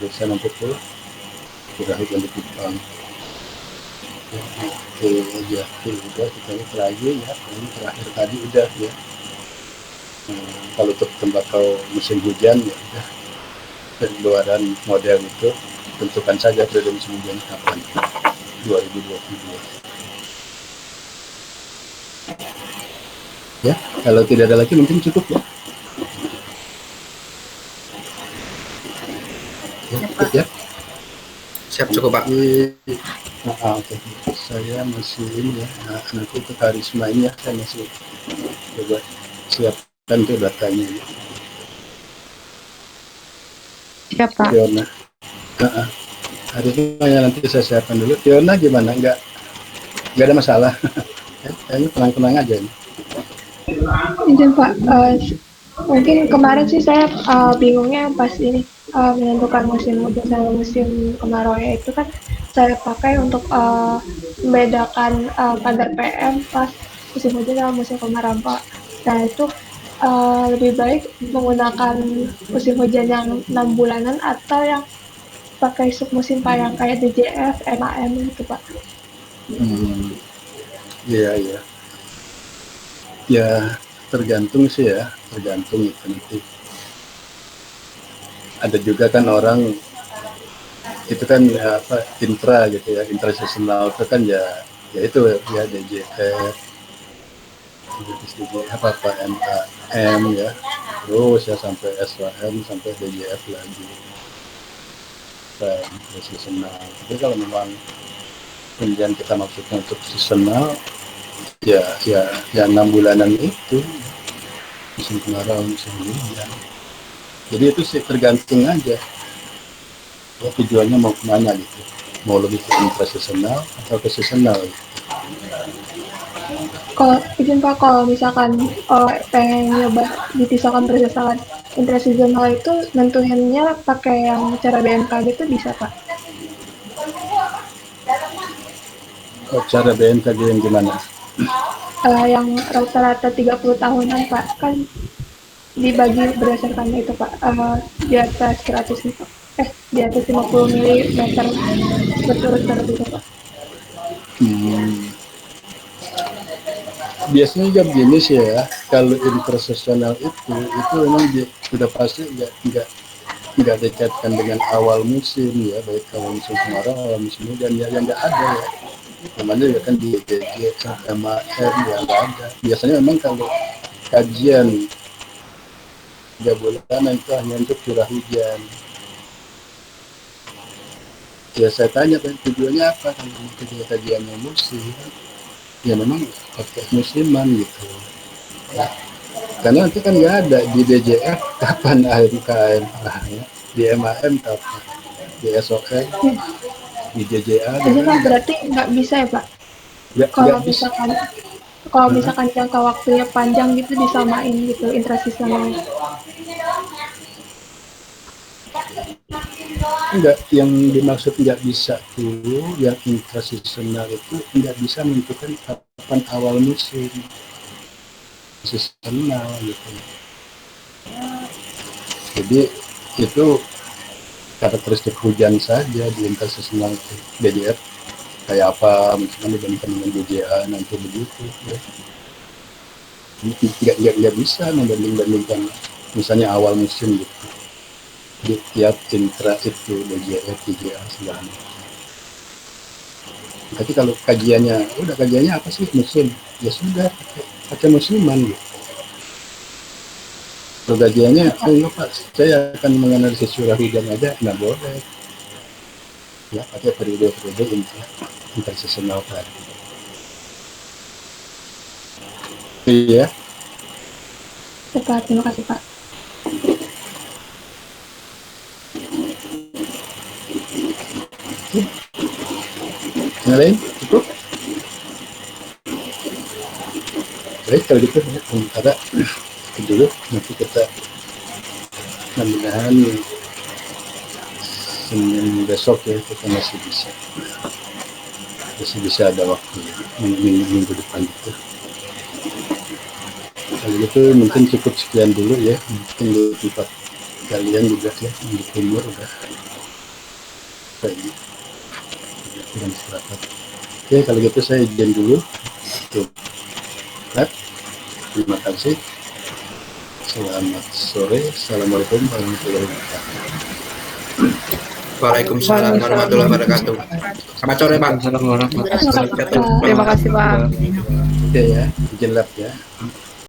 bisa untuk itu sudah hujan di Kupang. Oke aja, udah kita terakhir ya, ini terakhir tadi udah ya. Kalau untuk tembakau musim hujan ya udah keluaran model itu tentukan saja periode musim hujan kapan 2022. Ya, kalau tidak ada lagi mungkin cukup ya. Ya, cukup ya. Siap, cukup Pak. Oke. Saya masih ini ya. Nanti untuk karisma ini ya, saya masih coba siapkan tuh datanya. Ya. Siap, Pak. Fiona. Karisma ya nanti saya siapkan dulu. Fiona gimana? Nggak ada masalah. Kayaknya tenang-tenang aja ini. Izin Pak, mungkin kemarin sih saya bingungnya pas ini menentukan musim hujan sama musim kemarau ya, itu kan saya pakai untuk membedakan kadar PM pas musim hujan sama musim kemarau Pak. Nah itu lebih baik menggunakan musim hujan yang 6 bulanan atau yang pakai submusim Pak yang kayak DJF, MAM gitu Pak. Iya. Ya tergantung sih ya, tergantung itu nanti. Ada juga kan orang itu kan intra gitu ya, intraseasonal itu kan ya itu ya DJF, MAM ya, terus ya sampai SWM sampai DJF lagi. Seasonal. Tapi kalau memang kemudian kita maksudnya untuk seasonal, ya 6 bulanan itu musim kemarau, musim hujan. Jadi itu sih tergantung aja ya, tujuannya mau kemana gitu, mau lebih ke intraseasonal atau ke seasonal gitu. Kalau izin Pak, kalau misalkan pengen nyoba dipisahkan berdasarkan intraseasonal itu nentuinnya pakai yang cara BMKG itu bisa Pak? Cara BMKG yang gimana? Yang rata-rata 30 tahunan Pak, kan dibagi berdasarkan itu Pak, di atas 100 nih Pak. Di atas 50 mm berturut-turut itu Pak. Biasanya jam gini sih ya, kalau intraseasonal itu memang sudah pasti nggak dikaitkan dengan awal musim ya, baik awal musim kemarau, awal musim hujan ya, yang nggak ada ya. Namanya ya kan di DG sama M yang nggak ada. Biasanya memang kalau kajian 3 bulanan itu hanya untuk curah hujan. Ya saya tanya tujuannya apa kalau kajiannya musim? Ya memang pakai musiman gitu. Nah, karena nanti kan nggak ada di DJF kapan AMKM, ya. Di MAM kapan, di SOM, di DJA. Jadi Pak berarti nggak bisa ya Pak? Kalau misalkan jangka waktunya panjang gitu disamain gitu intraseasonal. Enggak, yang dimaksud nggak bisa tuh, yang intraseasonal itu nggak bisa menentukan kapan awal musim seasonal gitu. Jadi itu karakteristik hujan saja di intraseasonal itu. DJF kayak apa, misalnya dibandingkan dengan DJA nanti begitu ya. Nggak bisa membanding-bandingkan misalnya awal musim gitu. Di tiap intra itu DJF, DJA segala. Tapi kalau kajiannya apa sih musim? Ya sudah pakai musiman gitu. Kalau kajiannya, Pak, saya akan menganalisis curah hujan aja, nggak boleh. Ya pakai periode-periode intraseasonal tadi. Iya. Tepat, terima kasih Pak. Yang lain cukup. Baik kalau gitu sementara dulu nanti kita mudah-mudahan Senin besok ya kita masih bisa ada waktu minggu depan itu. Kalau gitu mungkin cukup sekian dulu ya, mungkin di tempat kalian juga ya di timur udah baik. Oke, kalau gitu saya izin dulu. Terima kasih. Selamat sore. Assalamualaikum warahmatullahi wabarakatuh. Waalaikumsalam warahmatullahi wabarakatuh. Selamat sore Pak. Assalamualaikum warahmatullahi wabarakatuh. Terima kasih Pak. Oke ya, jelek ya.